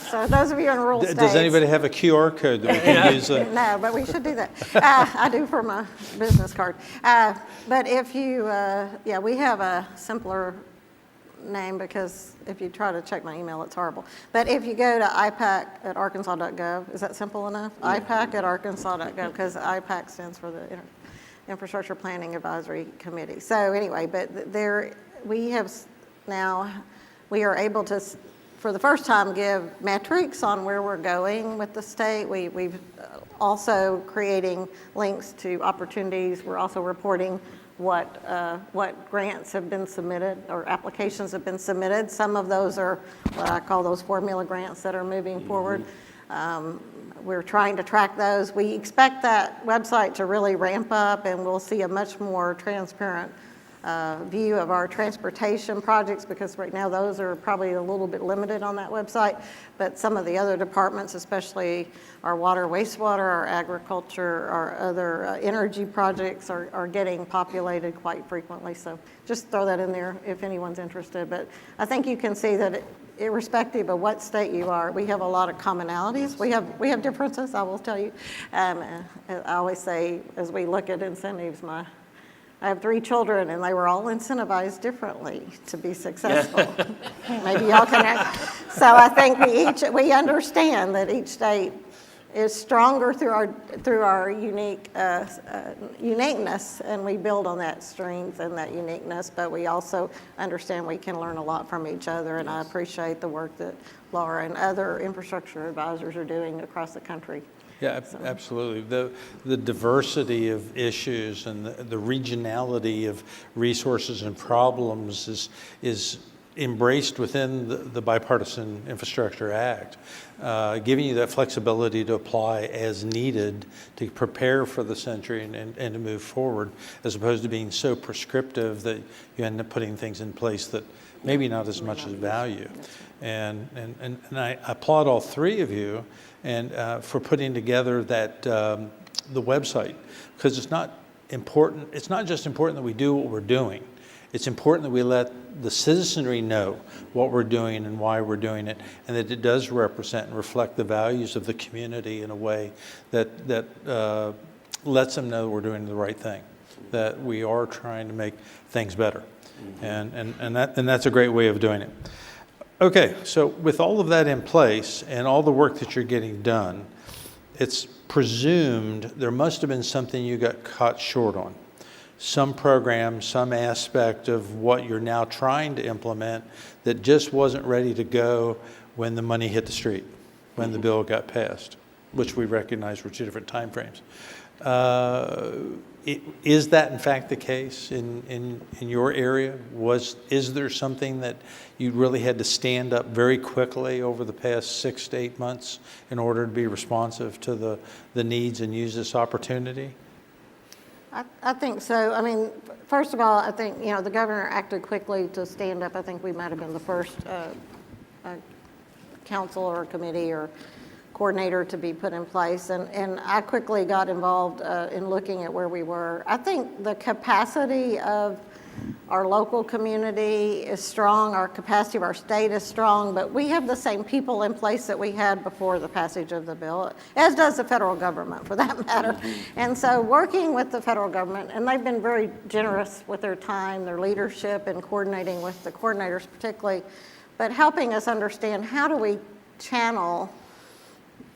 So those of you in rural states. Does anybody have a QR code that we can use? No, but we should do that. I do for my business card. But if you, we have a simpler name, because if you try to check my email, it's horrible. But if you go to IPAC@arkansas.gov, is that simple enough? Yeah. IPAC@arkansas.gov, because IPAC stands for the Infrastructure Planning Advisory Committee. So anyway, but there we have now, we are able to, for the first time, give metrics on where we're going with the state. We've also creating links to opportunities. We're also reporting what grants have been submitted or applications have been submitted. Some of those are what I call those formula grants that are moving forward. We're trying to track those. We expect that website to really ramp up, and we'll see a much more transparent view of our transportation projects, because right now those are probably a little bit limited on that website. But some of the other departments, especially our water, wastewater, our agriculture, our other energy projects are getting populated quite frequently. So just throw that in there if anyone's interested. But I think you can see that irrespective of what state you are, we have a lot of commonalities. We have differences, I will tell you. I always say, as we look at incentives, I have 3 children, and they were all incentivized differently to be successful. Maybe y'all can. So I think we understand that each state is stronger through our uniqueness, and we build on that strength and that uniqueness. But we also understand we can learn a lot from each other, and I appreciate the work that Laura and other infrastructure advisors are doing across the country. Yeah, absolutely. The diversity of issues and the regionality of resources and problems is embraced within the Bipartisan Infrastructure Act, giving you that flexibility to apply as needed to prepare for the century and to move forward, as opposed to being so prescriptive that you end up putting things in place that maybe not as much as value. And I applaud all 3 of you and for putting together that the website, because it's not important. It's not just important that we do what we're doing. It's important that we let the citizenry know what we're doing and why we're doing it, and that it does represent and reflect the values of the community in a way that lets them know we're doing the right thing, that we are trying to make things better, and that's a great way of doing it. Okay, so with all of that in place and all the work that you're getting done, it's presumed there must have been something you got caught short on. Some program, some aspect of what you're now trying to implement that just wasn't ready to go when the money hit the street, when the bill got passed, which we recognize were 2 different time frames. Is that in fact the case in your area? Is there something that you really had to stand up very quickly over the past 6 to 8 months in order to be responsive to the needs and use this opportunity? I think so. I mean, first of all, I think, the governor acted quickly to stand up. I think we might have been the first council or committee or coordinator to be put in place. And I quickly got involved in looking at where we were. I think the capacity of our local community is strong, our capacity of our state is strong, but we have the same people in place that we had before the passage of the bill, as does the federal government for that matter. And so working with the federal government, and they've been very generous with their time, their leadership, and coordinating with the coordinators particularly, but helping us understand how do we channel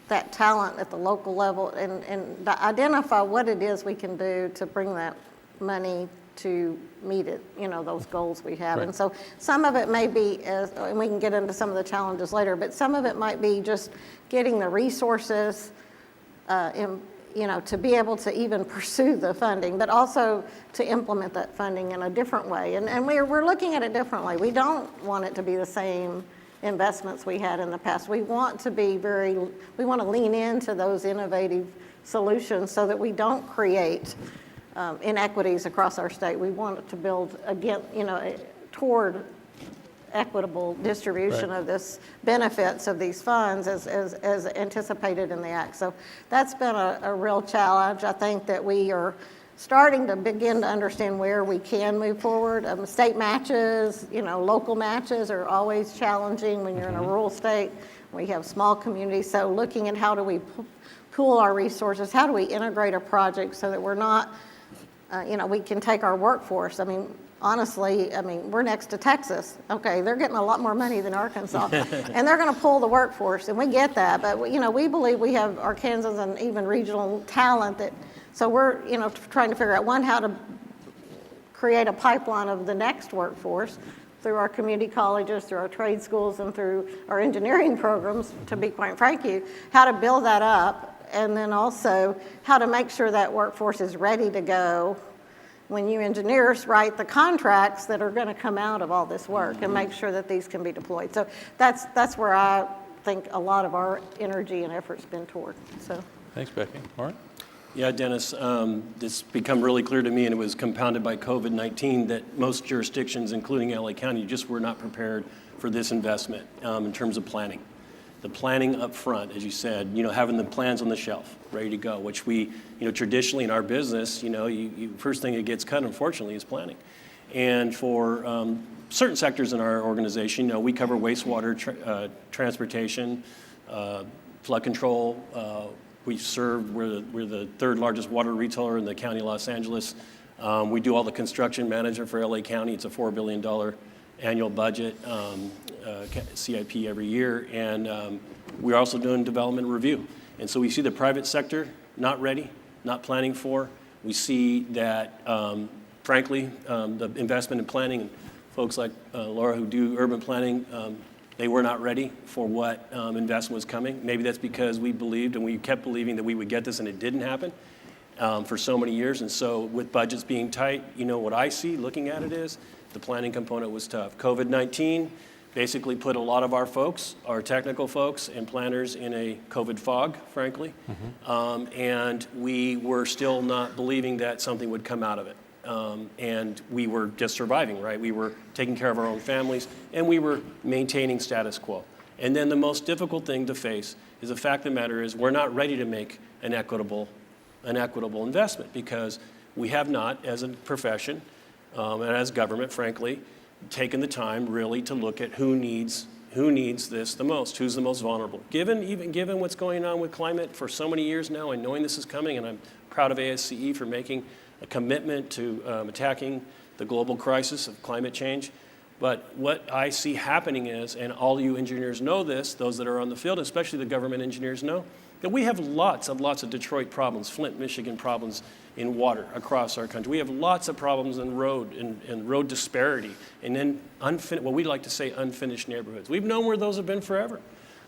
that talent at the local level and identify what it is we can do to bring that money to meet it, those goals we have. Right. And so some of it may be, and we can get into some of the challenges later, but some of it might be just getting the resources, to be able to even pursue the funding, but also to implement that funding in a different way. And we're looking at it differently. We don't want it to be the same investments we had in the past. We want to lean into those innovative solutions so that we don't create inequities across our state. We want to build, again, toward equitable distribution of this benefits of these funds as anticipated in the Act. So that's been a real challenge. I think that we are starting to begin to understand where we can move forward. State matches, local matches are always challenging when you're in a rural state. We have small communities, so looking at how do we pool our resources, how do we integrate a project so that we're not, we can take our workforce. I mean, honestly, we're next to Texas. Okay, they're getting a lot more money than Arkansas, and they're going to pull the workforce, and we get that. But we believe we have Arkansas and even regional talent that. So we're trying to figure out how to create a pipeline of the next workforce through our community colleges, through our trade schools, and through our engineering programs. To be quite frank, how to build that up, and then also how to make sure that workforce is ready to go when you engineers write the contracts that are going to come out of all this work, and make sure that these can be deployed. So that's where I think a lot of our energy and effort's been toward. So. Thanks, Becky. Warren? Yeah, Dennis, it's become really clear to me, and it was compounded by COVID-19, that most jurisdictions, including LA County, just were not prepared for this investment in terms of planning. The planning up front, as you said, having the plans on the shelf, ready to go, which we, traditionally in our business, first thing that gets cut, unfortunately, is planning. And for certain sectors in our organization, we cover wastewater, transportation, flood control. We're the third largest water retailer in the county of Los Angeles. We do all the construction management for LA County. It's a $4 billion annual budget, CIP every year. And we're also doing development review. And so we see the private sector not ready, not planning for. We see that, frankly, the investment in planning, and folks like Laura who do urban planning, they were not ready for what investment was coming. Maybe that's because we believed and we kept believing that we would get this, and it didn't happen for so many years. And so with budgets being tight, what I see looking at it is the planning component was tough. COVID-19 basically put a lot of our folks, our technical folks and planners, in a COVID fog, frankly. And we were still not believing that something would come out of it. And we were just surviving, right? We were taking care of our own families, and we were maintaining status quo. And then the most difficult thing to face is the fact of the matter is we're not ready to make an equitable investment, because we have not, as a profession and as government, frankly, taken the time really to look at who needs this the most, who's the most vulnerable. Given what's going on with climate for so many years now, and knowing this is coming, and I'm proud of ASCE for making a commitment to attacking the global crisis of climate change. But what I see happening is, and all you engineers know this, those that are on the field, especially the government engineers know, that we have lots of Detroit problems, Flint, Michigan problems in water across our country. We have lots of problems in road and road disparity, and then what we like to say unfinished neighborhoods. We've known where those have been forever,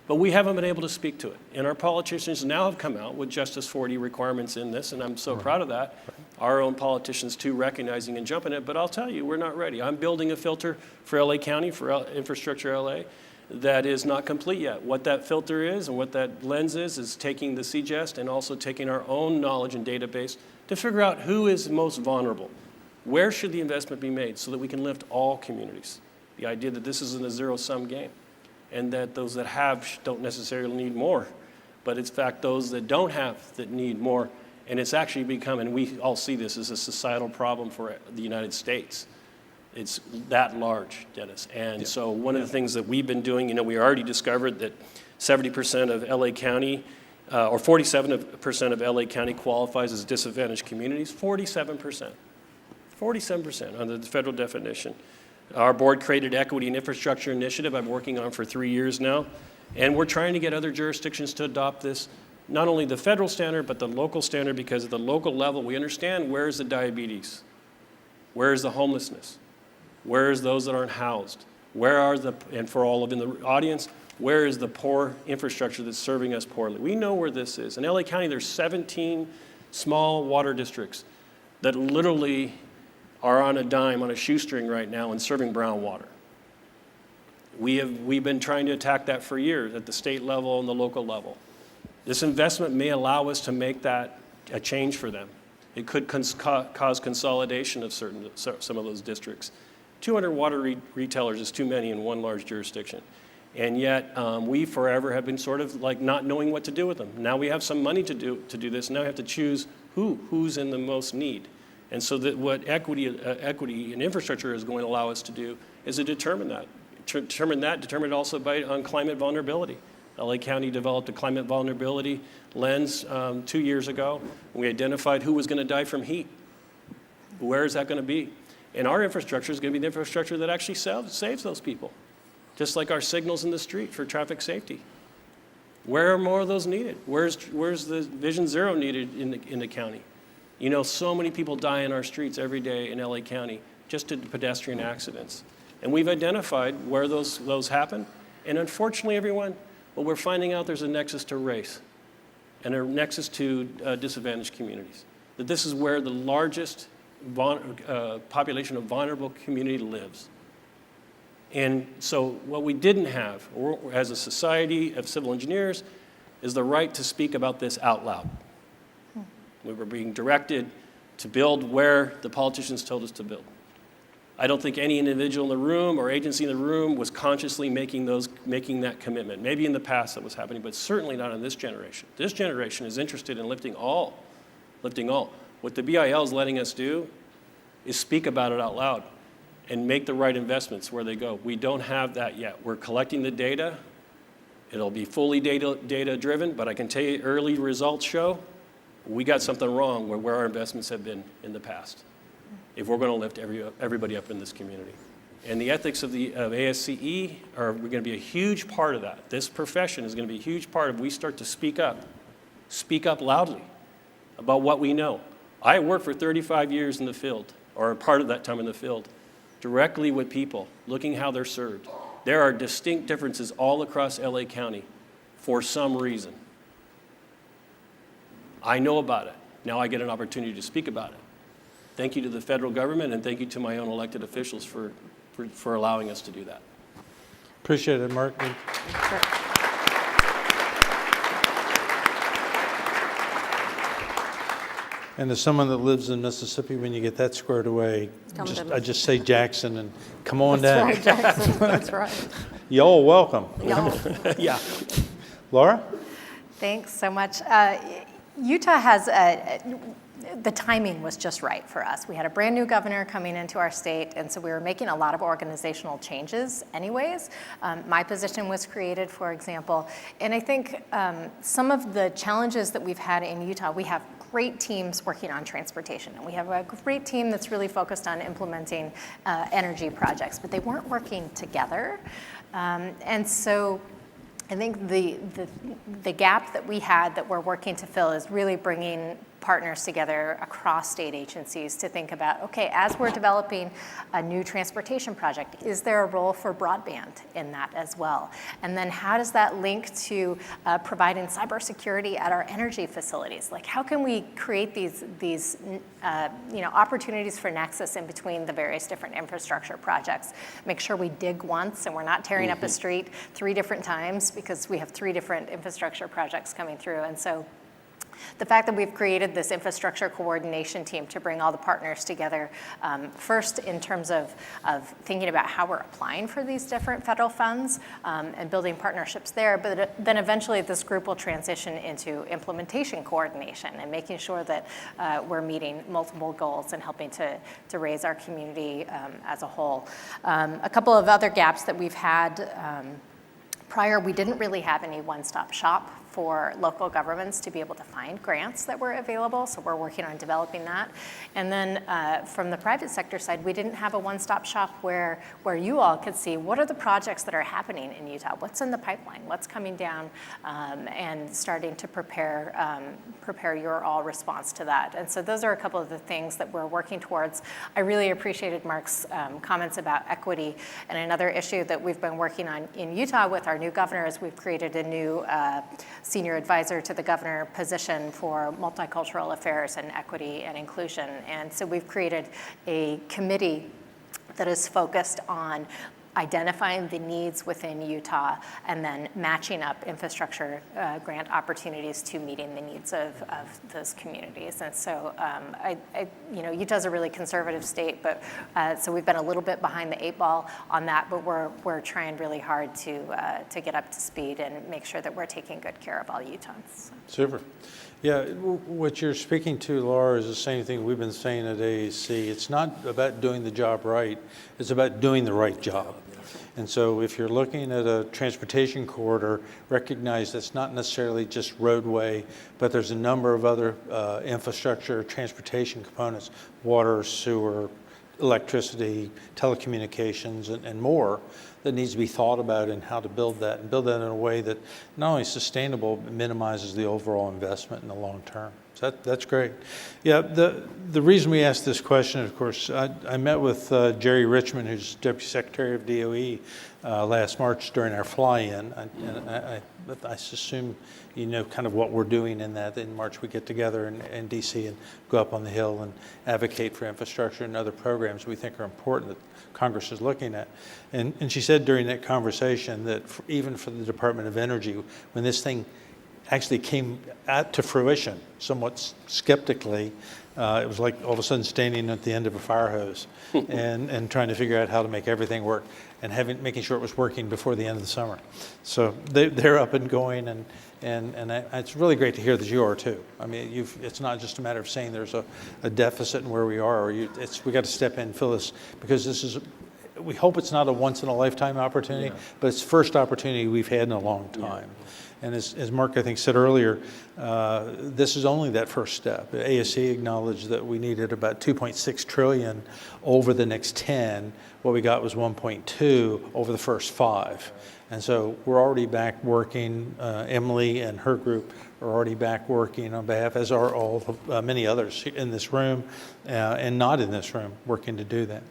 but we haven't been able to speak to it. And our politicians now have come out with Justice 40 requirements in this, and I'm so proud of that. Our own politicians too, recognizing and jumping it, but I'll tell you, we're not ready. I'm building a filter for LA County, for Infrastructure LA, that is not complete yet. What that filter is and what that lens is taking the CGEST and also taking our own knowledge and database to figure out who is most vulnerable. Where should the investment be made so that we can lift all communities? The idea that this isn't a zero-sum game, and that those that have don't necessarily need more, but it's in fact those that don't have that need more. And it's actually become, and we all see this as a societal problem for the United States. It's that large, Dennis. And so one of the things that we've been doing, we already discovered that 70% of LA County, or 47% of LA County qualifies as disadvantaged communities. 47% under the federal definition. Our board created Equity and Infrastructure Initiative I'm working on for 3 years now. And we're trying to get other jurisdictions to adopt this, not only the federal standard, but the local standard, because at the local level, we understand where's the diabetes, where's the homelessness, where's those that aren't housed, and for all of in the audience, where is the poor infrastructure that's serving us poorly? We know where this is. In LA County, there's 17 small water districts that literally are on a dime, on a shoestring right now and serving brown water. We've been trying to attack that for years at the state level and the local level. This investment may allow us to make that a change for them. It could cause consolidation of some of those districts 200 water retailers is too many in one large jurisdiction. And yet, we forever have been sort of like not knowing what to do with them. Now we have some money to do this. Now we have to choose who's in the most need. And so that what equity and infrastructure is going to allow us to do is to determine that. Determine it also on climate vulnerability. LA County developed a climate vulnerability lens 2 years ago. We identified who was going to die from heat. Where is that going to be? And our infrastructure is going to be the infrastructure that actually saves those people. Just like our signals in the street for traffic safety. Where are more of those needed? Where's the Vision Zero needed in the county? You know, so many people die in our streets every day in LA County just due to pedestrian accidents. And we've identified where those happen. And unfortunately, everyone, well, we're finding out there's a nexus to race and a nexus to disadvantaged communities. That this is where the largest population of vulnerable community lives. And so what we didn't have, as a society of civil engineers, is the right to speak about this out loud. We were being directed to build where the politicians told us to build. I don't think any individual in the room or agency in the room was consciously making that commitment. Maybe in the past that was happening, but certainly not in this generation. This generation is interested in lifting all. What the BIL is letting us do is speak about it out loud and make the right investments where they go. We don't have that yet. We're collecting the data. It'll be fully data driven, but I can tell you early results show we got something wrong where our investments have been in the past if we're going to lift everybody up in this community. And the ethics of ASCE are going to be a huge part of that. This profession is going to be a huge part of we start to speak up loudly about what we know. I worked for 35 years in the field, or part of that time in the field, directly with people, looking how they're served. There are distinct differences all across LA County for some reason. I know about it. Now I get an opportunity to speak about it. Thank you to the federal government and thank you to my own elected officials for allowing us to do that. Appreciate it, Mark. And as someone that lives in Mississippi, when you get that squared away, I just say Jackson and come on down. That's right, Jackson, that's right. Y'all welcome. Y'all. Yeah. Laura? Thanks so much. Utah has the timing was just right for us. We had a brand new governor coming into our state, and so we were making a lot of organizational changes anyways. My position was created, for example, and I think some of the challenges that we've had in Utah, we have great teams working on transportation, and we have a great team that's really focused on implementing energy projects, but they weren't working together. And so I think the gap that we had that we're working to fill is really bringing partners together across state agencies to think about, okay, as we're developing a new transportation project, is there a role for broadband in that as well? And then how does that link to providing cybersecurity at our energy facilities? Like, how can we create these opportunities for nexus in between the various different infrastructure projects? Make sure we dig once and we're not tearing up a street 3 different times because we have 3 different infrastructure projects coming through. And so the fact that we've created this infrastructure coordination team to bring all the partners together, first in terms of thinking about how we're applying for these different federal funds and building partnerships there, but then eventually this group will transition into implementation coordination and making sure that we're meeting multiple goals and helping to raise our community as a whole. A couple of other gaps that we've had prior, we didn't really have any one-stop shop for local governments to be able to find grants that were available, so we're working on developing that. And then from the private sector side, we didn't have a one-stop shop where you all could see what are the projects that are happening in Utah, what's in the pipeline, what's coming down, and starting to prepare your all response to that. And so those are a couple of the things that we're working towards. I really appreciated Mark's comments about equity, and another issue that we've been working on in Utah with our new governor is we've created a new senior advisor to the governor position for multicultural affairs and equity and inclusion. And so we've created a committee that is focused on identifying the needs within Utah and then matching up infrastructure grant opportunities to meeting the needs of those communities. And so, Utah's a really conservative state, but so we've been a little bit behind the 8 ball on that, but we're trying really hard to get up to speed and make sure that we're taking good care of all Utahns. Super. Yeah, what you're speaking to, Laura, is the same thing we've been saying at ASCE. It's not about doing the job right, it's about doing the right job. And so if you're looking at a transportation corridor, recognize that's not necessarily just roadway, but there's a number of other infrastructure, transportation components, water, sewer, electricity, telecommunications, and more that needs to be thought about and how to build that, and build that in a way that not only is sustainable, but minimizes the overall investment in the long term. So that's great. Yeah, the reason we asked this question, of course, I met with Jerry Richmond, who's Deputy Secretary of DOE, last March during our fly-in. I assume you know kind of what we're doing in that. In March we get together in DC and go up on the Hill and advocate for infrastructure and other programs we think are important that Congress is looking at. And she said during that conversation that even for the Department of Energy, when this thing actually came to fruition, somewhat skeptically, it was like all of a sudden standing at the end of a fire hose and trying to figure out how to make everything work and making sure it was working before the end of the summer. So they're up and going, and it's really great to hear that you are too. I mean, it's not just a matter of saying there's a deficit in where we are, or we got to step in and fill this, because this is, we hope it's not a once in a lifetime opportunity, but it's the first opportunity we've had in a long time. And as Mark, I think, said earlier, this is only that first step. ASCE acknowledged that we needed about $2.6 trillion over the next 10. What we got was 1.2 over the first 5. And so we're already back working. Emily and her group are already back working on behalf, as are all many others in this room and not in this room, working to do that.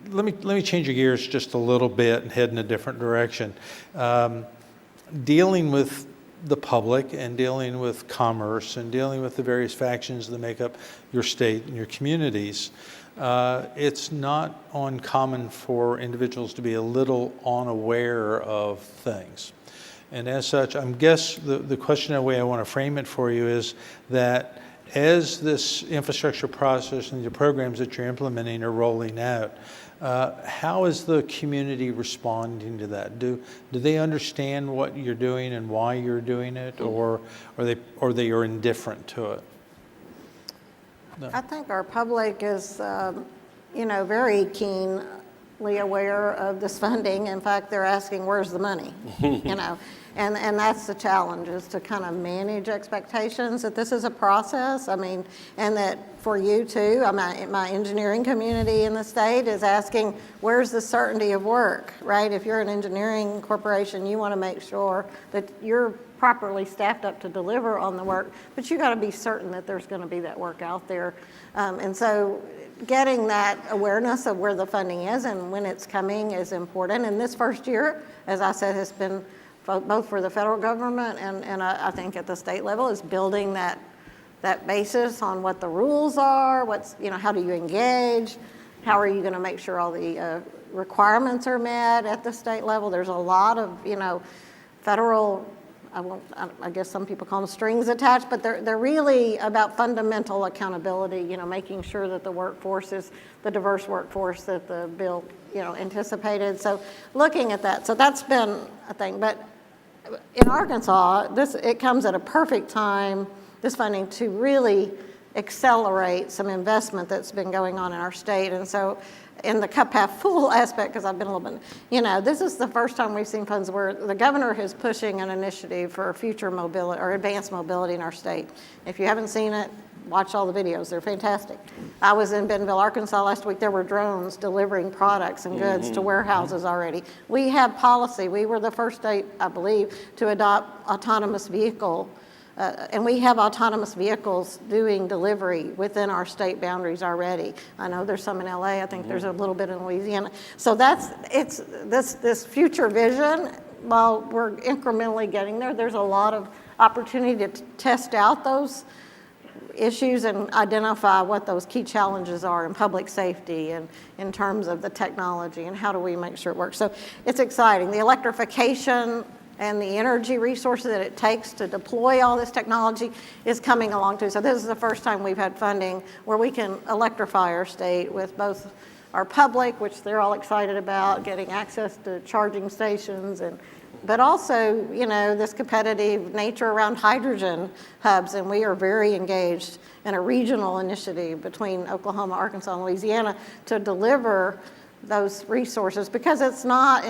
Let me change your gears just a little bit and head in a different direction. Dealing with the public and dealing with commerce and dealing with the various factions that make up your state and your communities, it's not uncommon for individuals to be a little unaware of things. And as such, I guess the question, the way I want to frame it for you is that as this infrastructure process and the programs that you're implementing are rolling out, how is the community responding to that? Do they understand what you're doing and why you're doing it, or are they indifferent to it? No. I think our public is, very keenly aware of this funding. In fact, they're asking, "Where's the money?" And that's the challenge, is to kind of manage expectations that this is a process. I mean, and that for you too, my engineering community in the state is asking, where's the certainty of work, right? If you're an engineering corporation, you want to make sure that you're properly staffed up to deliver on the work, but you got to be certain that there's going to be that work out there. And so getting that awareness of where the funding is and when it's coming is important. And this first year, as I said, has been both for the federal government and I think at the state level, is building that basis on what the rules are, how do you engage, how are you going to make sure all the requirements are met at the state level. There's a lot of, federal, I guess some people call them strings attached, but they're really about fundamental accountability, making sure that the workforce is the diverse workforce that the bill, anticipated. So looking at that, so that's been a thing. But in Arkansas, it comes at a perfect time, this funding, to really accelerate some investment that's been going on in our state. And so in the cup half full aspect, because I've been a little bit, this is the first time we've seen funds where the governor is pushing an initiative for future mobility or advanced mobility in our state. If you haven't seen it, watch all the videos. They're fantastic. I was in Bentonville, Arkansas last week. There were drones delivering products and goods to warehouses already. We have policy. We were the first state, I believe, to adopt autonomous vehicle. And we have autonomous vehicles doing delivery within our state boundaries already. I know there's some in LA. I think there's a little bit in Louisiana. So it's this future vision. While we're incrementally getting there, there's a lot of opportunity to test out those issues and identify what those key challenges are in public safety and in terms of the technology and how do we make sure it works. So it's exciting. The electrification and the energy resources that it takes to deploy all this technology is coming along too. So this is the first time we've had funding where we can electrify our state with both our public, which they're all excited about, getting access to charging stations, but also, this competitive nature around hydrogen hubs, and we are very engaged in a regional initiative between Oklahoma, Arkansas, and Louisiana to deliver those resources, because it's not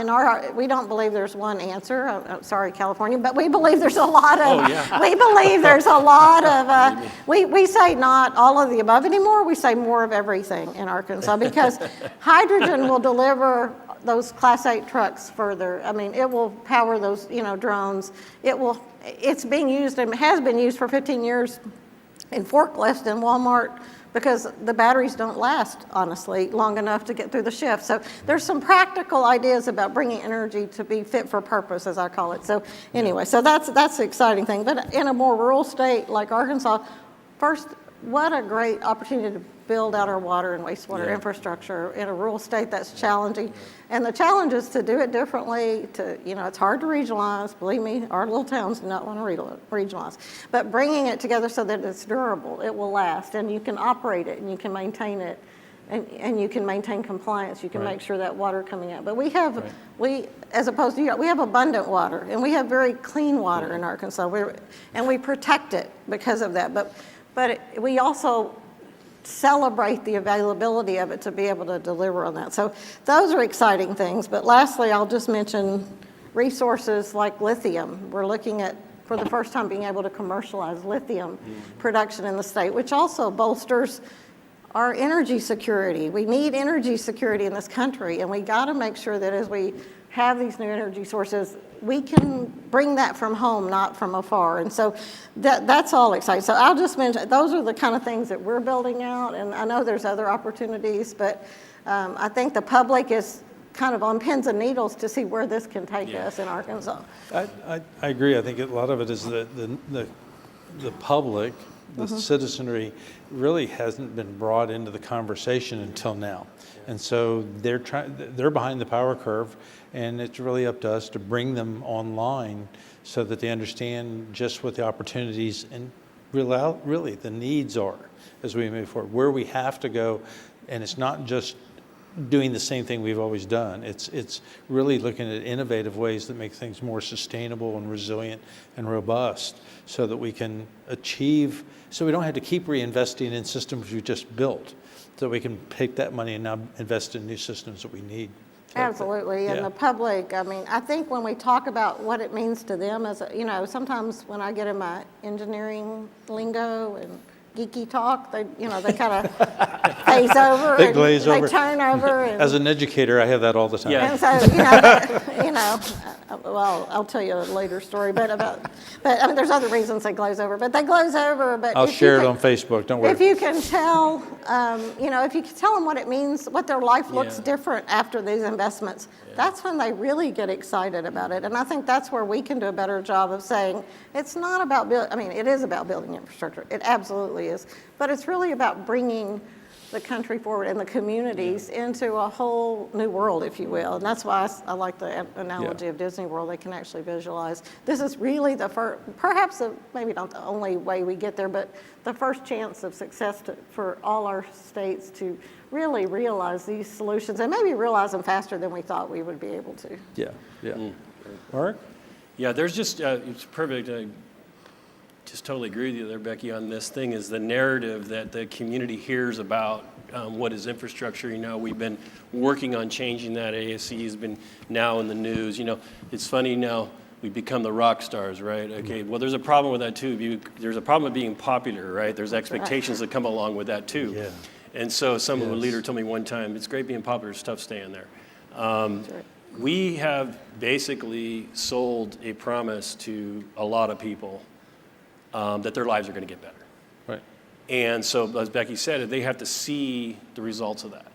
we don't believe there's one answer. Sorry, California, but we believe there's a lot of, we believe there's a lot of, we say not all of the above anymore, we say more of everything in Arkansas, because hydrogen will deliver those Class 8 trucks further. I mean, it will power those, drones. It's being used and has been used for 15 years in forklifts in Walmart, because the batteries don't last, honestly, long enough to get through the shift. So there's some practical ideas about bringing energy to be fit for purpose, as I call it. So anyway, so that's the exciting thing. But in a more rural state like Arkansas, first, what a great opportunity to build out our water and wastewater infrastructure in a rural state that's challenging. And the challenge is to do it differently. It's hard to regionalize. Believe me, our little towns do not want to regionalize. But bringing it together so that it's durable, it will last, and you can operate it, and you can maintain it, and you can maintain compliance. You can make sure that water coming out. But we have, as opposed to we have abundant water, and we have very clean water in Arkansas. And we protect it because of that. But we also celebrate the availability of it to be able to deliver on that. So those are exciting things. But lastly, I'll just mention resources like lithium. We're looking at, for the first time, being able to commercialize lithium production in the state, which also bolsters our energy security. We need energy security in this country, and we got to make sure that as we have these new energy sources, we can bring that from home, not from afar. And so that's all exciting. So I'll just mention, those are the kind of things that we're building out, and I know there's other opportunities, but I think the public is kind of on pins and needles to see where this can take us in Arkansas. I agree. I think a lot of it is the public, the citizenry really hasn't been brought into the conversation until now. And so they're behind the power curve, and it's really up to us to bring them online so that they understand just what the opportunities and really the needs are as we move forward, where we have to go. And it's not just doing the same thing we've always done. It's really looking at innovative ways that make things more sustainable and resilient and robust so that we can achieve, so we don't have to keep reinvesting in systems we just built, so we can take that money and now invest in new systems that we need. Absolutely, and the public, I think when we talk about what it means to them, as sometimes when I get in my engineering lingo and geeky talk, they kind of phase over. They glaze over. They turn over. And, as an educator, I have that all the time. And so, well, I'll tell you a later story, but there's other reasons they glaze over, but they glaze over. But I'll share it on Facebook, don't worry. If you can tell, if you can tell them what it means, what their life looks different after these investments, that's when they really get excited about it. And I think that's where we can do a better job of saying, it's not about it is about building infrastructure. It absolutely is. But it's really about bringing the country forward and the communities into a whole new world, if you will. And that's why I like the analogy of Disney World. They can actually visualize. This is really the first, perhaps maybe not the only way we get there, but the first chance of success for all our states to really realize these solutions and maybe realize them faster than we thought we would be able to. Mark? Yeah, there's just, it's perfect. I just totally agree with you there, Becky, on this thing is the narrative that the community hears about what is infrastructure. We've been working on changing that. ASCE has been now in the news. It's funny now, we become the rock stars, right? Okay, well, there's a problem with that too. There's a problem with being popular, right? There's expectations that come along with that too. Yeah. And so a leader told me one time, it's great being popular, it's tough staying there. We have basically sold a promise to a lot of people that their lives are going to get better. Right. And so, as Becky said, they have to see the results of that,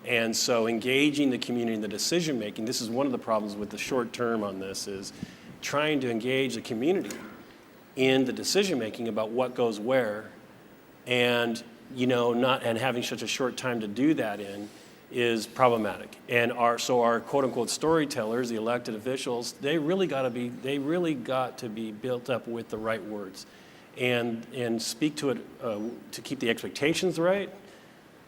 And so engaging the community in the decision making, this is one of the problems with the short term on this, is trying to engage the community in the decision making about what goes where and and having such a short time to do that in is problematic. And our quote unquote storytellers, the elected officials, they really got to be built up with the right words, and speak to it to keep the expectations right.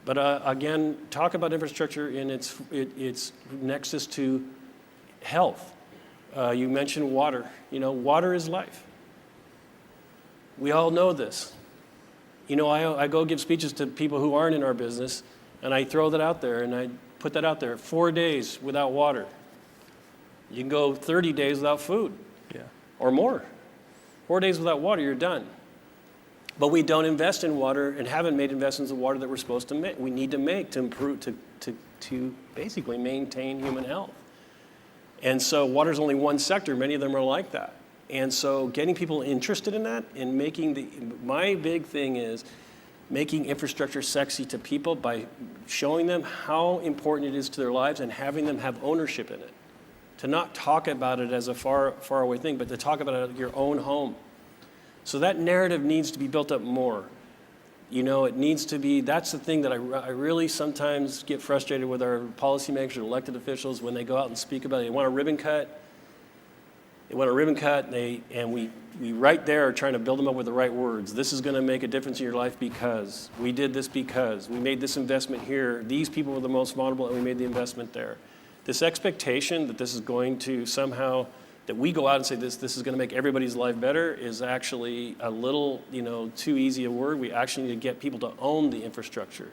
But again, talk about infrastructure in its nexus to health. You mentioned water. Water is life. We all know this. I go give speeches to people who aren't in our business, and I throw that out there, and I put that out there. 4 days without water. You can go 30 days without food, or more. 4 days without water, you're done. But we don't invest in water and haven't made investments in water that we're supposed to make. We need to make to improve, to basically maintain human health. And so water's only one sector. Many of them are like that. And so getting people interested in that and my big thing is making infrastructure sexy to people by showing them how important it is to their lives and having them have ownership in it. To not talk about it as a far away thing, but to talk about it at your own home. So that narrative needs to be built up more. It needs to be, that's the thing that I really sometimes get frustrated with our policymakers or elected officials when they go out and speak about it. They want a ribbon cut. And we right there are trying to build them up with the right words. This is going to make a difference in your life because we did this, because we made this investment here. These people were the most vulnerable, and we made the investment there. This expectation that this is going to somehow, that we go out and say this is going to make everybody's life better is actually a little, too easy a word. We actually need to get people to own the infrastructure.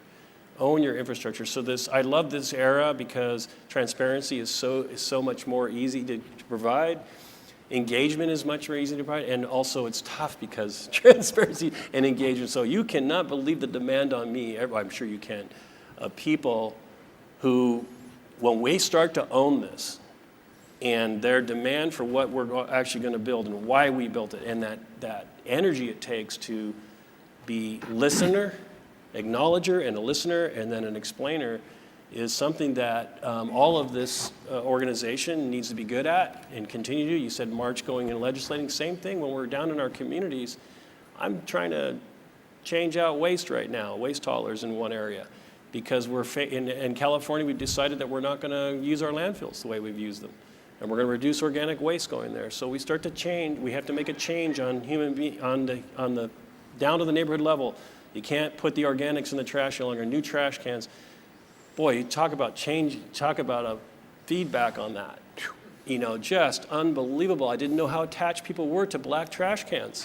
Own your infrastructure. So I love this era because transparency is so much more easy to provide. Engagement is much more easy to provide, and also it's tough because transparency and engagement. So you cannot believe the demand on me, I'm sure you can, of people who, when we start to own this, and their demand for what we're actually going to build and why we built it, and that energy it takes to be listener, acknowledger, and a listener, and then an explainer, is something that all of this organization needs to be good at and continue to. You said March going and legislating. Same thing when we're down in our communities. I'm trying to change out waste right now, waste haulers in one area, because in California we decided that we're not going to use our landfills the way we've used them. And we're going to reduce organic waste going there. So we start to change. We have to make a change on the down to the neighborhood level. You can't put the organics in the trash any longer. New trash cans. Boy, you talk about change. Talk about a feedback on that. Just unbelievable. I didn't know how attached people were to black trash cans.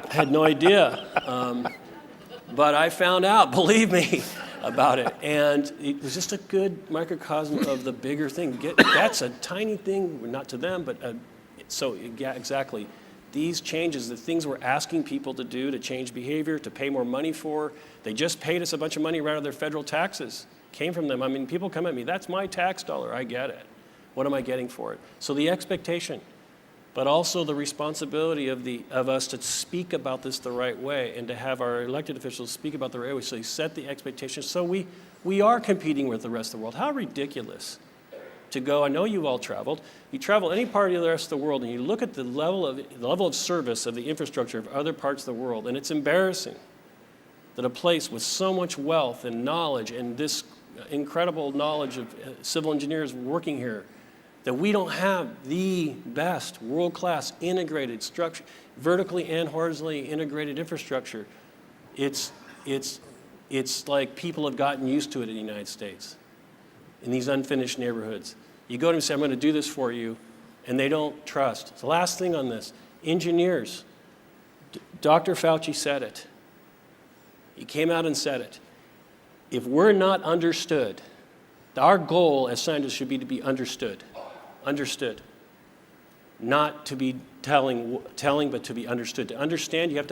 Had no idea. But I found out. Believe me. About it, and it was just a good microcosm of the bigger thing. That's a tiny thing, not to them, but exactly. These changes, the things we're asking people to do to change behavior, to pay more money for, they just paid us a bunch of money right out of their federal taxes. Came from them. I mean, people come at me, that's my tax dollar, I get it. What am I getting for it? So the expectation, but also the responsibility of us to speak about this the right way and to have our elected officials speak about the right way. So you set the expectations. So we are competing with the rest of the world. How ridiculous to go. I know you've all traveled. You travel any part of the rest of the world and you look at the level of service of the infrastructure of other parts of the world, and it's embarrassing that a place with so much wealth and knowledge and this incredible knowledge of civil engineers working here, that we don't have the best world-class integrated structure, vertically and horizontally integrated infrastructure. It's like people have gotten used to it in the United States, in these unfinished neighborhoods. You go to them and say, I'm going to do this for you, and they don't trust. The last thing on this, engineers. Dr. Fauci said it. He came out and said it. If we're not understood, our goal as scientists should be to be understood. Understood. Not to be telling, but to be understood. To understand, you have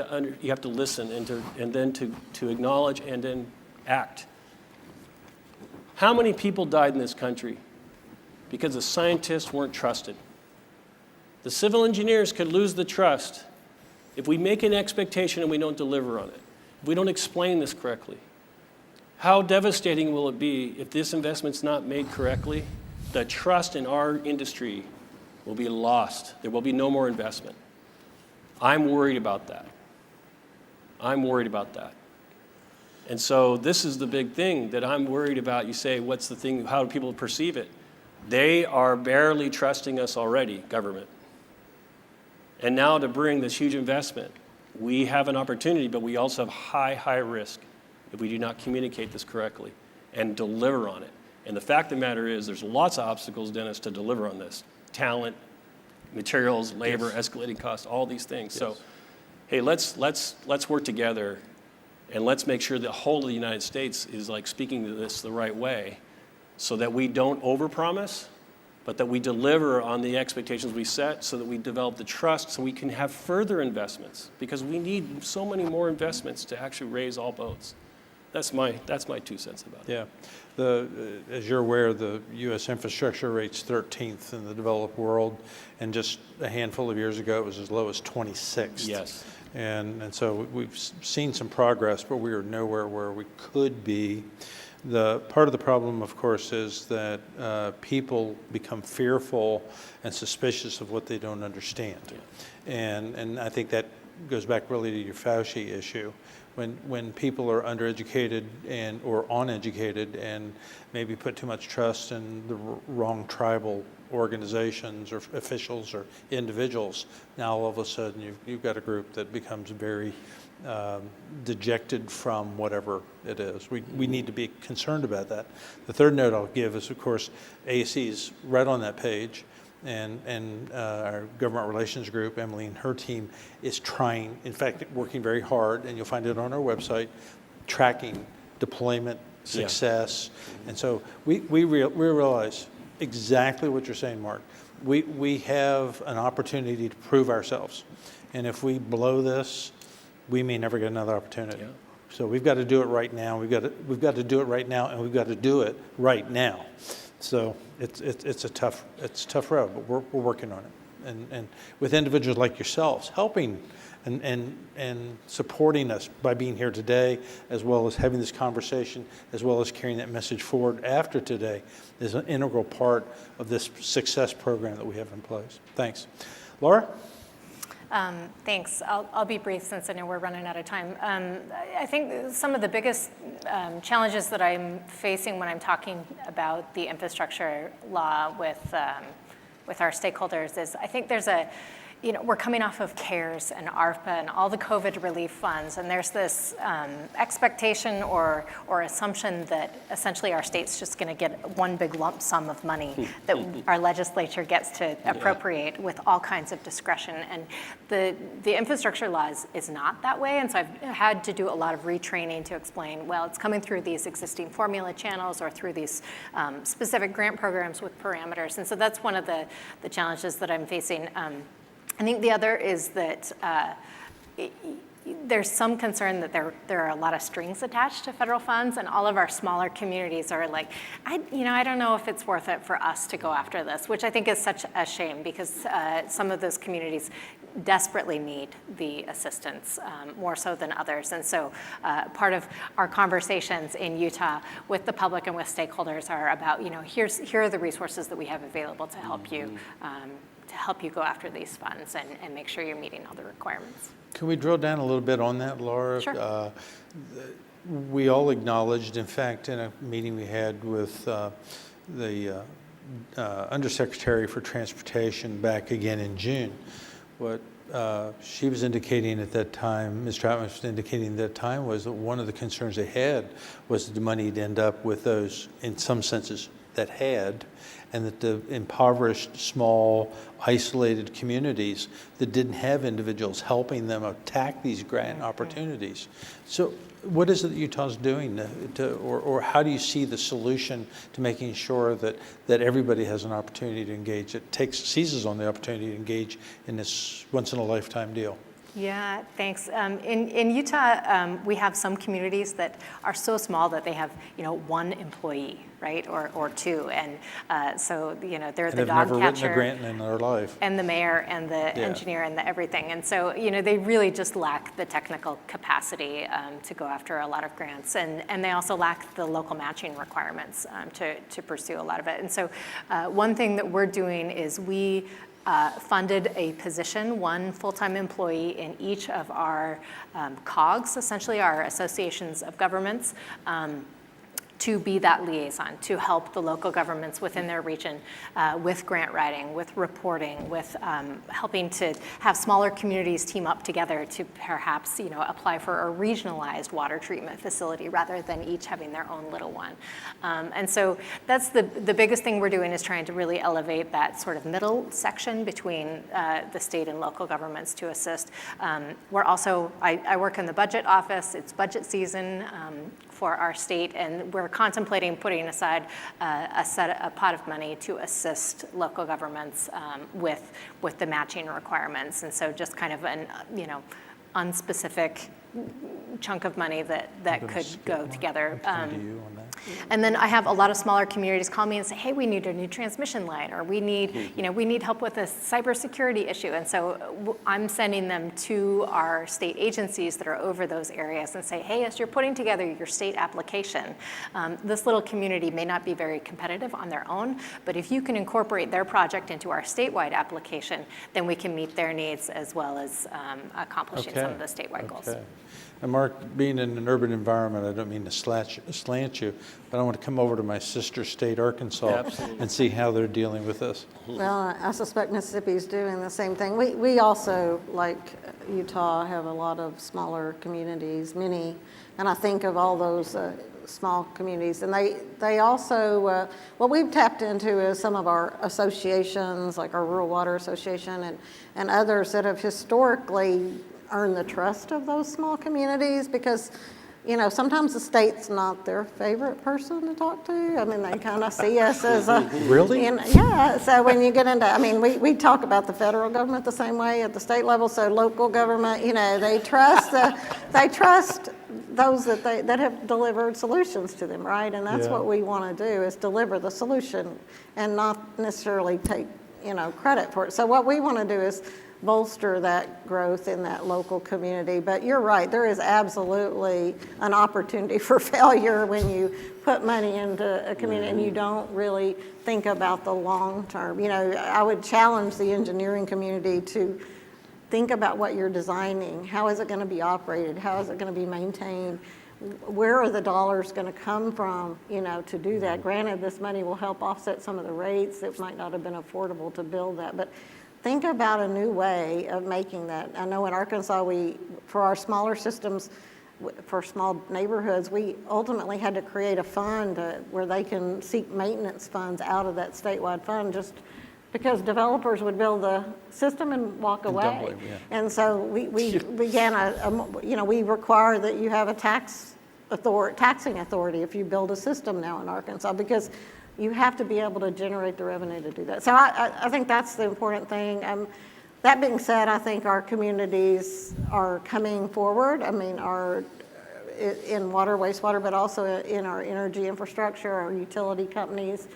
to listen and then to acknowledge and then act. How many people died in this country because the scientists weren't trusted? The civil engineers could lose the trust if we make an expectation and we don't deliver on it. If we don't explain this correctly. How devastating will it be if this investment's not made correctly? The trust in our industry will be lost. There will be no more investment. I'm worried about that. I'm worried about that. And so this is the big thing that I'm worried about. You say, what's the thing, how do people perceive it? They are barely trusting us already, government. And now to bring this huge investment, we have an opportunity, but we also have high risk if we do not communicate this correctly and deliver on it. And the fact of the matter is there's lots of obstacles, Dennis, to deliver on this. Talent, materials, labor, escalating costs, all these things. So, hey, let's work together and let's make sure the whole of the United States is like speaking to this the right way so that we don't overpromise, but that we deliver on the expectations we set so that we develop the trust so we can have further investments because we need so many more investments to actually raise all boats. That's my 2 cents about it. Yeah. As you're aware, the U.S. infrastructure rate's 13th in the developed world, and just a handful of years ago, it was as low as 26th. Yes. And so we've seen some progress, but we are nowhere where we could be. The part of the problem, of course, is that people become fearful and suspicious of what they don't understand. Yeah. And I think that goes back really to your Fauci issue. When people are undereducated or uneducated and maybe put too much trust in the wrong tribal organizations or officials or individuals, now all of a sudden you've got a group that becomes very dejected from whatever it is. We need to be concerned about that. The third note I'll give is, of course, ASCE is right on that page. And our government relations group, Emily and her team, is trying, in fact, working very hard, and you'll find it on our website, tracking deployment success. Yeah. And so we realize exactly what you're saying, Mark. We have an opportunity to prove ourselves. And if we blow this, we may never get another opportunity. Yeah. So we've got to do it right now. We've got to do it right now, and we've got to do it right now. So it's a tough road, but we're working on it, and with individuals like yourselves helping and supporting us by being here today, as well as having this conversation, as well as carrying that message forward after today, is an integral part of this success program that we have in place. Thanks, Laura. Thanks. I'll be brief since I know we're running out of time. I think some of the biggest challenges that I'm facing when I'm talking about the infrastructure law with our stakeholders is I think there's we're coming off of CARES and ARPA and all the COVID relief funds, and there's this expectation or assumption that essentially our state's just going to get one big lump sum of money that our legislature gets to appropriate with all kinds of discretion. And the infrastructure law is not that way, and so I've had to do a lot of retraining to explain, well, it's coming through these existing formula channels or through these specific grant programs with parameters. And so that's one of the challenges that I'm facing. I think the other is that there's some concern that there are a lot of strings attached to federal funds, and all of our smaller communities are like, I don't know if it's worth it for us to go after this, which I think is such a shame because some of those communities desperately need the assistance more so than others. And so part of our conversations in Utah with the public and with stakeholders are about, here are the resources that we have available to help you go after these funds and make sure you're meeting all the requirements. Can we drill down a little bit on that, Laura? Sure. We all acknowledged, in fact, in a meeting we had with the Undersecretary for Transportation back again in June, what she was indicating at that time, Ms. Troutman was indicating at that time, was that one of the concerns they had was that the money would end up with those, in some senses, that had, and that the impoverished, small, isolated communities that didn't have individuals helping them attack these grant opportunities. So what is it that Utah's doing or how do you see the solution to making sure that everybody has an opportunity to engage, seizes on the opportunity to engage in this once-in-a-lifetime deal? Yeah, thanks. In Utah, we have some communities that are so small that they have, one employee, right, or two, and so they're the dog catcher. They've never written a grant in their life. And the mayor and the engineer and the everything, and so they really just lack the technical capacity to go after a lot of grants, and they also lack the local matching requirements to pursue a lot of it. And so one thing that we're doing is we funded a position, one full-time employee in each of our COGs, essentially our associations of governments, to be that liaison, to help the local governments within their region with grant writing, with reporting, with helping to have smaller communities team up together to perhaps, apply for a regionalized water treatment facility rather than each having their own little one. And so that's the biggest thing we're doing, is trying to really elevate that sort of middle section between the state and local governments to assist. We're also, I work in the budget office. It's budget season for our state, and we're contemplating putting aside a pot of money to assist local governments with the matching requirements. And so just kind of an unspecific chunk of money that could go together. And then I have a lot of smaller communities call me and say, hey, we need a new transmission line, or we need, we need help with a cybersecurity issue. And so I'm sending them to our state agencies that are over those areas and say, hey, as you're putting together your state application, this little community may not be very competitive on their own, but if you can incorporate their project into our statewide application, then we can meet their needs as well as accomplishing some of the statewide goals. And Mark, being in an urban environment, I don't mean to slant you, but I want to come over to my sister state, Arkansas, and see how they're dealing with this. Well, I suspect Mississippi's doing the same thing. We also, like Utah, have a lot of smaller communities, many, and I think of all those small communities. And they also, what we've tapped into is some of our associations, like our Rural Water Association and others that have historically earn the trust of those small communities, because sometimes the state's not their favorite person to talk to. I mean, they kind of see us as a really, yeah. So when you get into, we talk about the federal government the same way at the state level. So local government, they trust those that have delivered solutions to them, right? And that's what we want to do, is deliver the solution and not necessarily take credit for it. So what we want to do is bolster that growth in that local community. But you're right, there is absolutely an opportunity for failure when you put money into a community and you don't really think about the long term. I would challenge the engineering community to think about what you're designing. How is it going to be operated? How is it going to be maintained? Where are the dollars going to come from, to do that? Granted, this money will help offset some of the rates that might not have been affordable to build that, but think about a new way of making that. I know in Arkansas, for our smaller systems, for small neighborhoods, we ultimately had to create a fund where they can seek maintenance funds out of that statewide fund, just because developers would build the system and walk away. And so we began we require that you have a taxing authority if you build a system now in Arkansas, because you have to be able to generate the revenue to do that. So I think that's the important thing. That being said, I think our communities are coming forward. I mean, in water, wastewater, but also in our energy infrastructure, our utility companies.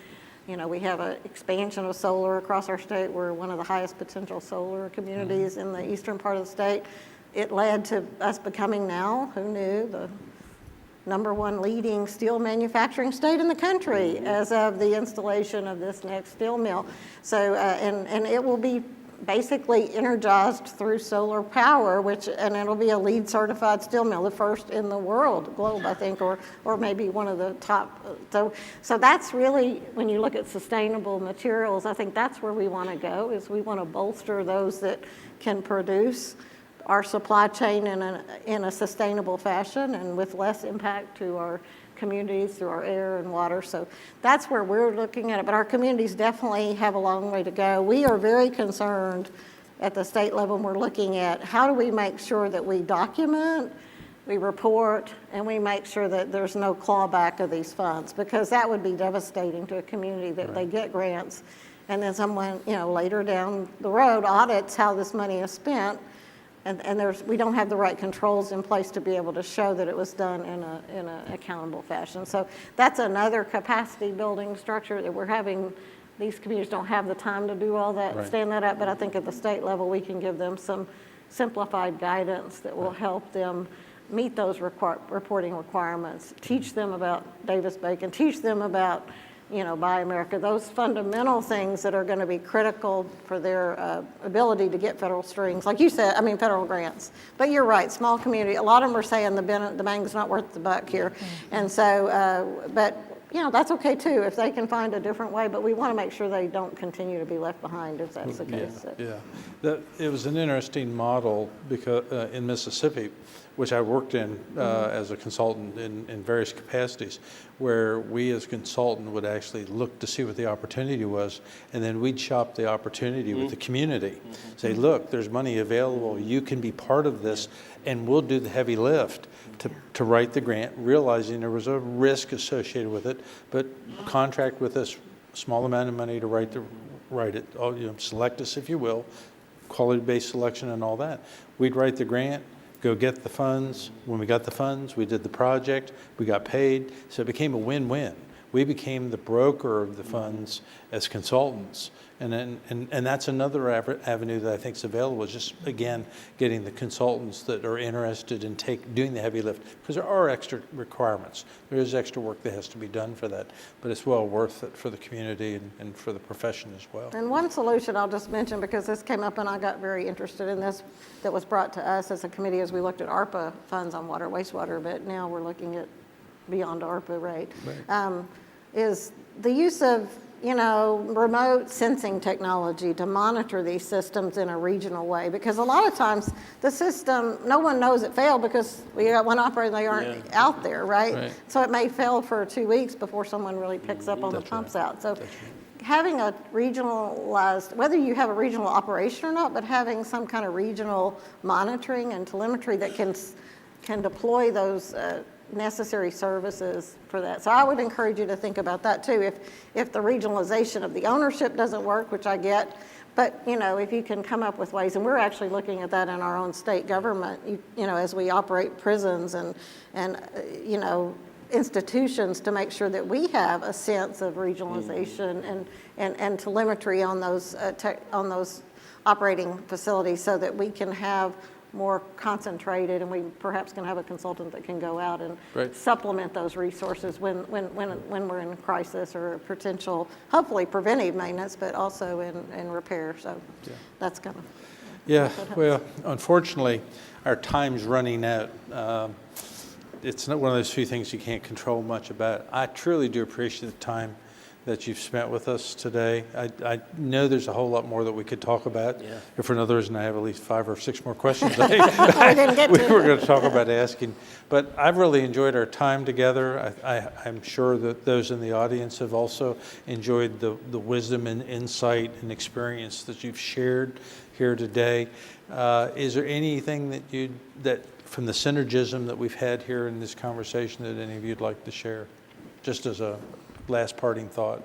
We have an expansion of solar across our state. We're one of the highest potential solar communities in the eastern part of the state. It led to us becoming now, who knew, the #1 leading steel manufacturing state in the country as of the installation of this next steel mill. So, and it will be basically energized through solar power, and it'll be a LEED certified steel mill, the first in the globe, I think, or maybe one of the top. So that's really, when you look at sustainable materials, I think that's where we want to go, is we want to bolster those that can produce our supply chain in a sustainable fashion and with less impact to our communities through our air and water. So that's where we're looking at it. But our communities definitely have a long way to go. We are very concerned at the state level, and we're looking at how do we make sure that we document, we report, and we make sure that there's no clawback of these funds, because that would be devastating to a community that they get grants and then someone, later down the road audits how this money is spent. And we don't have the right controls in place to be able to show that it was done in an accountable fashion. So that's another capacity building structure that we're having. These communities don't have the time to do all that, stand that up, but I think at the state level we can give them some simplified guidance that will help them meet those reporting requirements, teach them about Davis-Bacon, teach them about Buy America, those fundamental things that are going to be critical for their ability to get federal strings, like you said, federal grants. But you're right, small community, a lot of them are saying the bang's not worth the buck here. And so, but that's okay too, if they can find a different way, but we want to make sure they don't continue to be left behind if that's the case. It was an interesting model because in Mississippi, which I worked in as a consultant in various capacities, where we as a consultant would actually look to see what the opportunity was, and then we'd shop the opportunity with the community. Say, look, there's money available, you can be part of this, and we'll do the heavy lift to write the grant, realizing there was a risk associated with it, but contract with us small amount of money to write it. Select us, if you will, quality-based selection and all that. We'd write the grant, go get the funds. When we got the funds, we did the project, we got paid, so it became a win-win. We became the broker of the funds as consultants. And that's another avenue that I think is available, is just, again, getting the consultants that are interested in doing the heavy lift, because there are extra requirements. There is extra work that has to be done for that, but it's well worth it for the community and for the profession as well. And one solution I'll just mention, because this came up and I got very interested in this, that was brought to us as a committee as we looked at ARPA funds on water, wastewater, but now we're looking at beyond ARPA, right? Is the use of remote sensing technology to monitor these systems in a regional way, because a lot of times the system, no one knows it failed because we got one operator and they aren't out there, right? So it may fail for 2 weeks before someone really picks up on the pumps out. So having a regionalized, whether you have a regional operation or not, but having some kind of regional monitoring and telemetry that can deploy those necessary services for that. So I would encourage you to think about that too. If the regionalization of the ownership doesn't work, which I get, but if you can come up with ways, and we're actually looking at that in our own state government, as we operate prisons and institutions, to make sure that we have a sense of regionalization and telemetry on those operating facilities, so that we can have more concentrated, and we perhaps can have a consultant that can go out and supplement those resources when we're in crisis or potential, hopefully preventive maintenance, but also in repair. So that's kind of. Well, unfortunately, our time's running out. It's not one of those few things you can't control much about. I truly do appreciate the time that you've spent with us today. I know there's a whole lot more that we could talk about. If for another reason, I have at least 5 or 6 more questions we were going to talk about asking. But I've really enjoyed our time together. I'm sure that those in the audience have also enjoyed the wisdom and insight and experience that you've shared here today. Is there anything that from the synergism that we've had here in this conversation that any of you'd like to share, just as a last parting thought,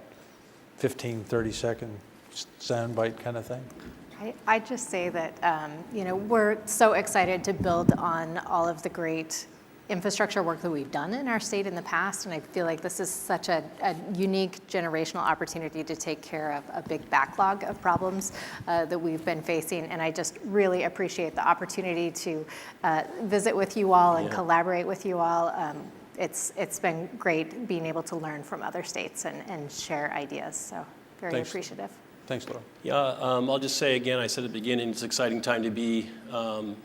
15, 30-second soundbite kind of thing? I'd just say that, we're so excited to build on all of the great infrastructure work that we've done in our state in the past, and I feel like this is such a unique generational opportunity to take care of a big backlog of problems that we've been facing, and I just really appreciate the opportunity to visit with you all and collaborate with you all. It's been great being able to learn from other states and share ideas, so very appreciative. Thanks, Laura. I'll just say again, I said at the beginning, it's an exciting time to be an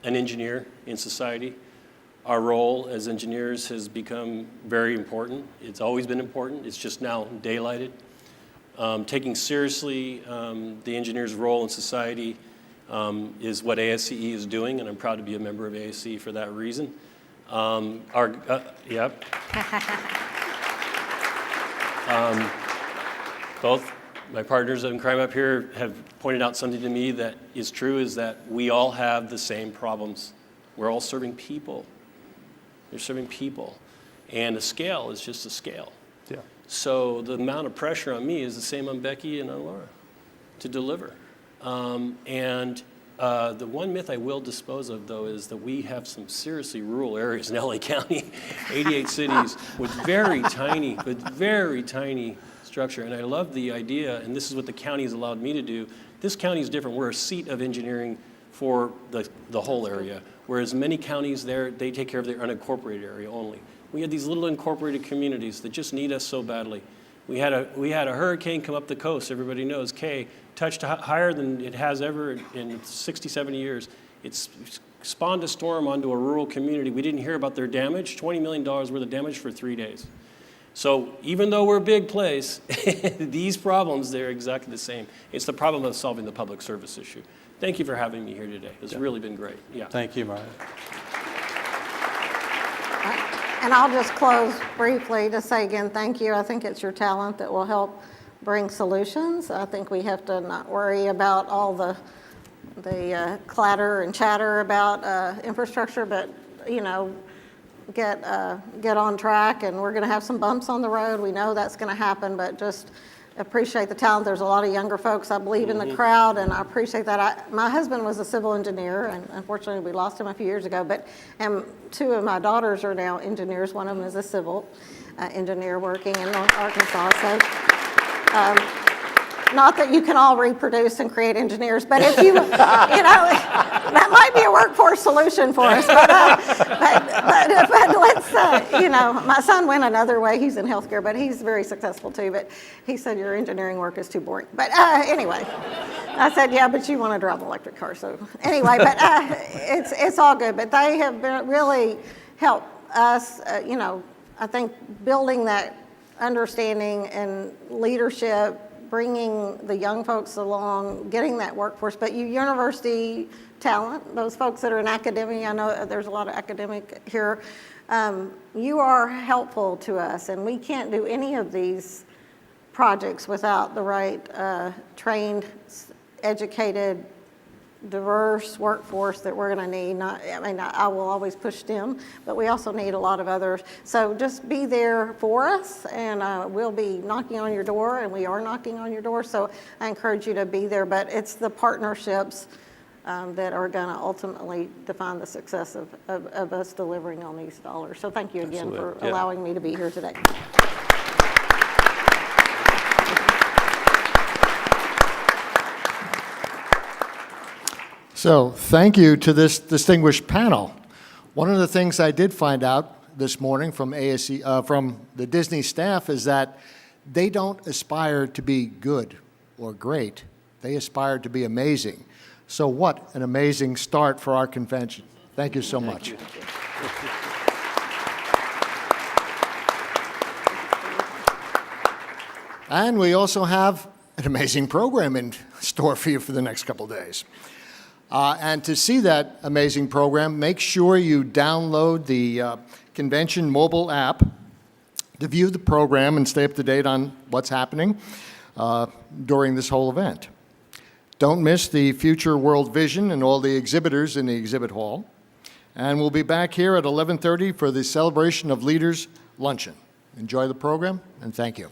engineer in society. Our role as engineers has become very important. It's always been important. It's just now daylighted. Taking seriously the engineer's role in society is what ASCE is doing, and I'm proud to be a member of ASCE for that reason. Both my partners in crime up here have pointed out something to me that is true, is that we all have the same problems. We're all serving people. They're serving people. And a scale is just a scale. So the amount of pressure on me is the same on Becky and on Laura to deliver. The one myth I will dispose of, though, is that we have some seriously rural areas in LA County, 88 cities with very tiny structure. And I love the idea, and this is what the county has allowed me to do. This county is different. We're a seat of engineering for the whole area, whereas many counties there, they take care of their unincorporated area only. We have these little incorporated communities that just need us so badly. We had a hurricane come up the coast. Everybody knows Keogh touched higher than it has ever in 60, 70 years. It's spawned a storm onto a rural community. We didn't hear about their damage, $20 million worth of damage for 3 days. So even though we're a big place, these problems, they're exactly the same. It's the problem of solving the public service issue. Thank you for having me here today. It's really been great. Yeah. Thank you, Mario. And I'll just close briefly to say again, thank you. I think it's your talent that will help bring solutions. I think we have to not worry about all the clatter and chatter about infrastructure, but, you know, get on track. And we're going to have some bumps on the road. We know that's going to happen, but just appreciate the talent. There's a lot of younger folks, I believe, in the crowd, and I appreciate that. My husband was a civil engineer, and unfortunately we lost him a few years ago, but 2 of my daughters are now engineers. One of them is a civil engineer working in North Arkansas. So, not that you can all reproduce and create engineers, but if you, that might be a workforce solution for us. But let's, my son went another way. He's in healthcare, but he's very successful too. But he said, your engineering work is too boring. But anyway, I said, yeah, but you want to drive an electric car. So anyway, but it's all good. But they have really helped us, I think building that understanding and leadership, bringing the young folks along, getting that workforce, but you university talent, those folks that are in academia, I know there's a lot of academic here, you are helpful to us, and we can't do any of these projects without the right trained, educated, diverse workforce that we're going to need. I will always push them, but we also need a lot of others. So just be there for us, and we'll be knocking on your door, and we are knocking on your door. So I encourage you to be there, but it's the partnerships that are going to ultimately define the success of us delivering on these dollars. So thank you again for allowing me to be here today. So thank you to this distinguished panel. One of the things I did find out this morning from ASCE, from the Disney staff, is that they don't aspire to be good or great. They aspire to be amazing. So what an amazing start for our convention. Thank you so much. And we also have an amazing program in store for you for the next couple of days. And to see that amazing program, make sure you download the convention mobile app to view the program and stay up to date on what's happening during this whole event. Don't miss the Future World Vision and all the exhibitors in the exhibit hall. And we'll be back here at 11:30 for the Celebration of Leaders luncheon. Enjoy the program, and thank you.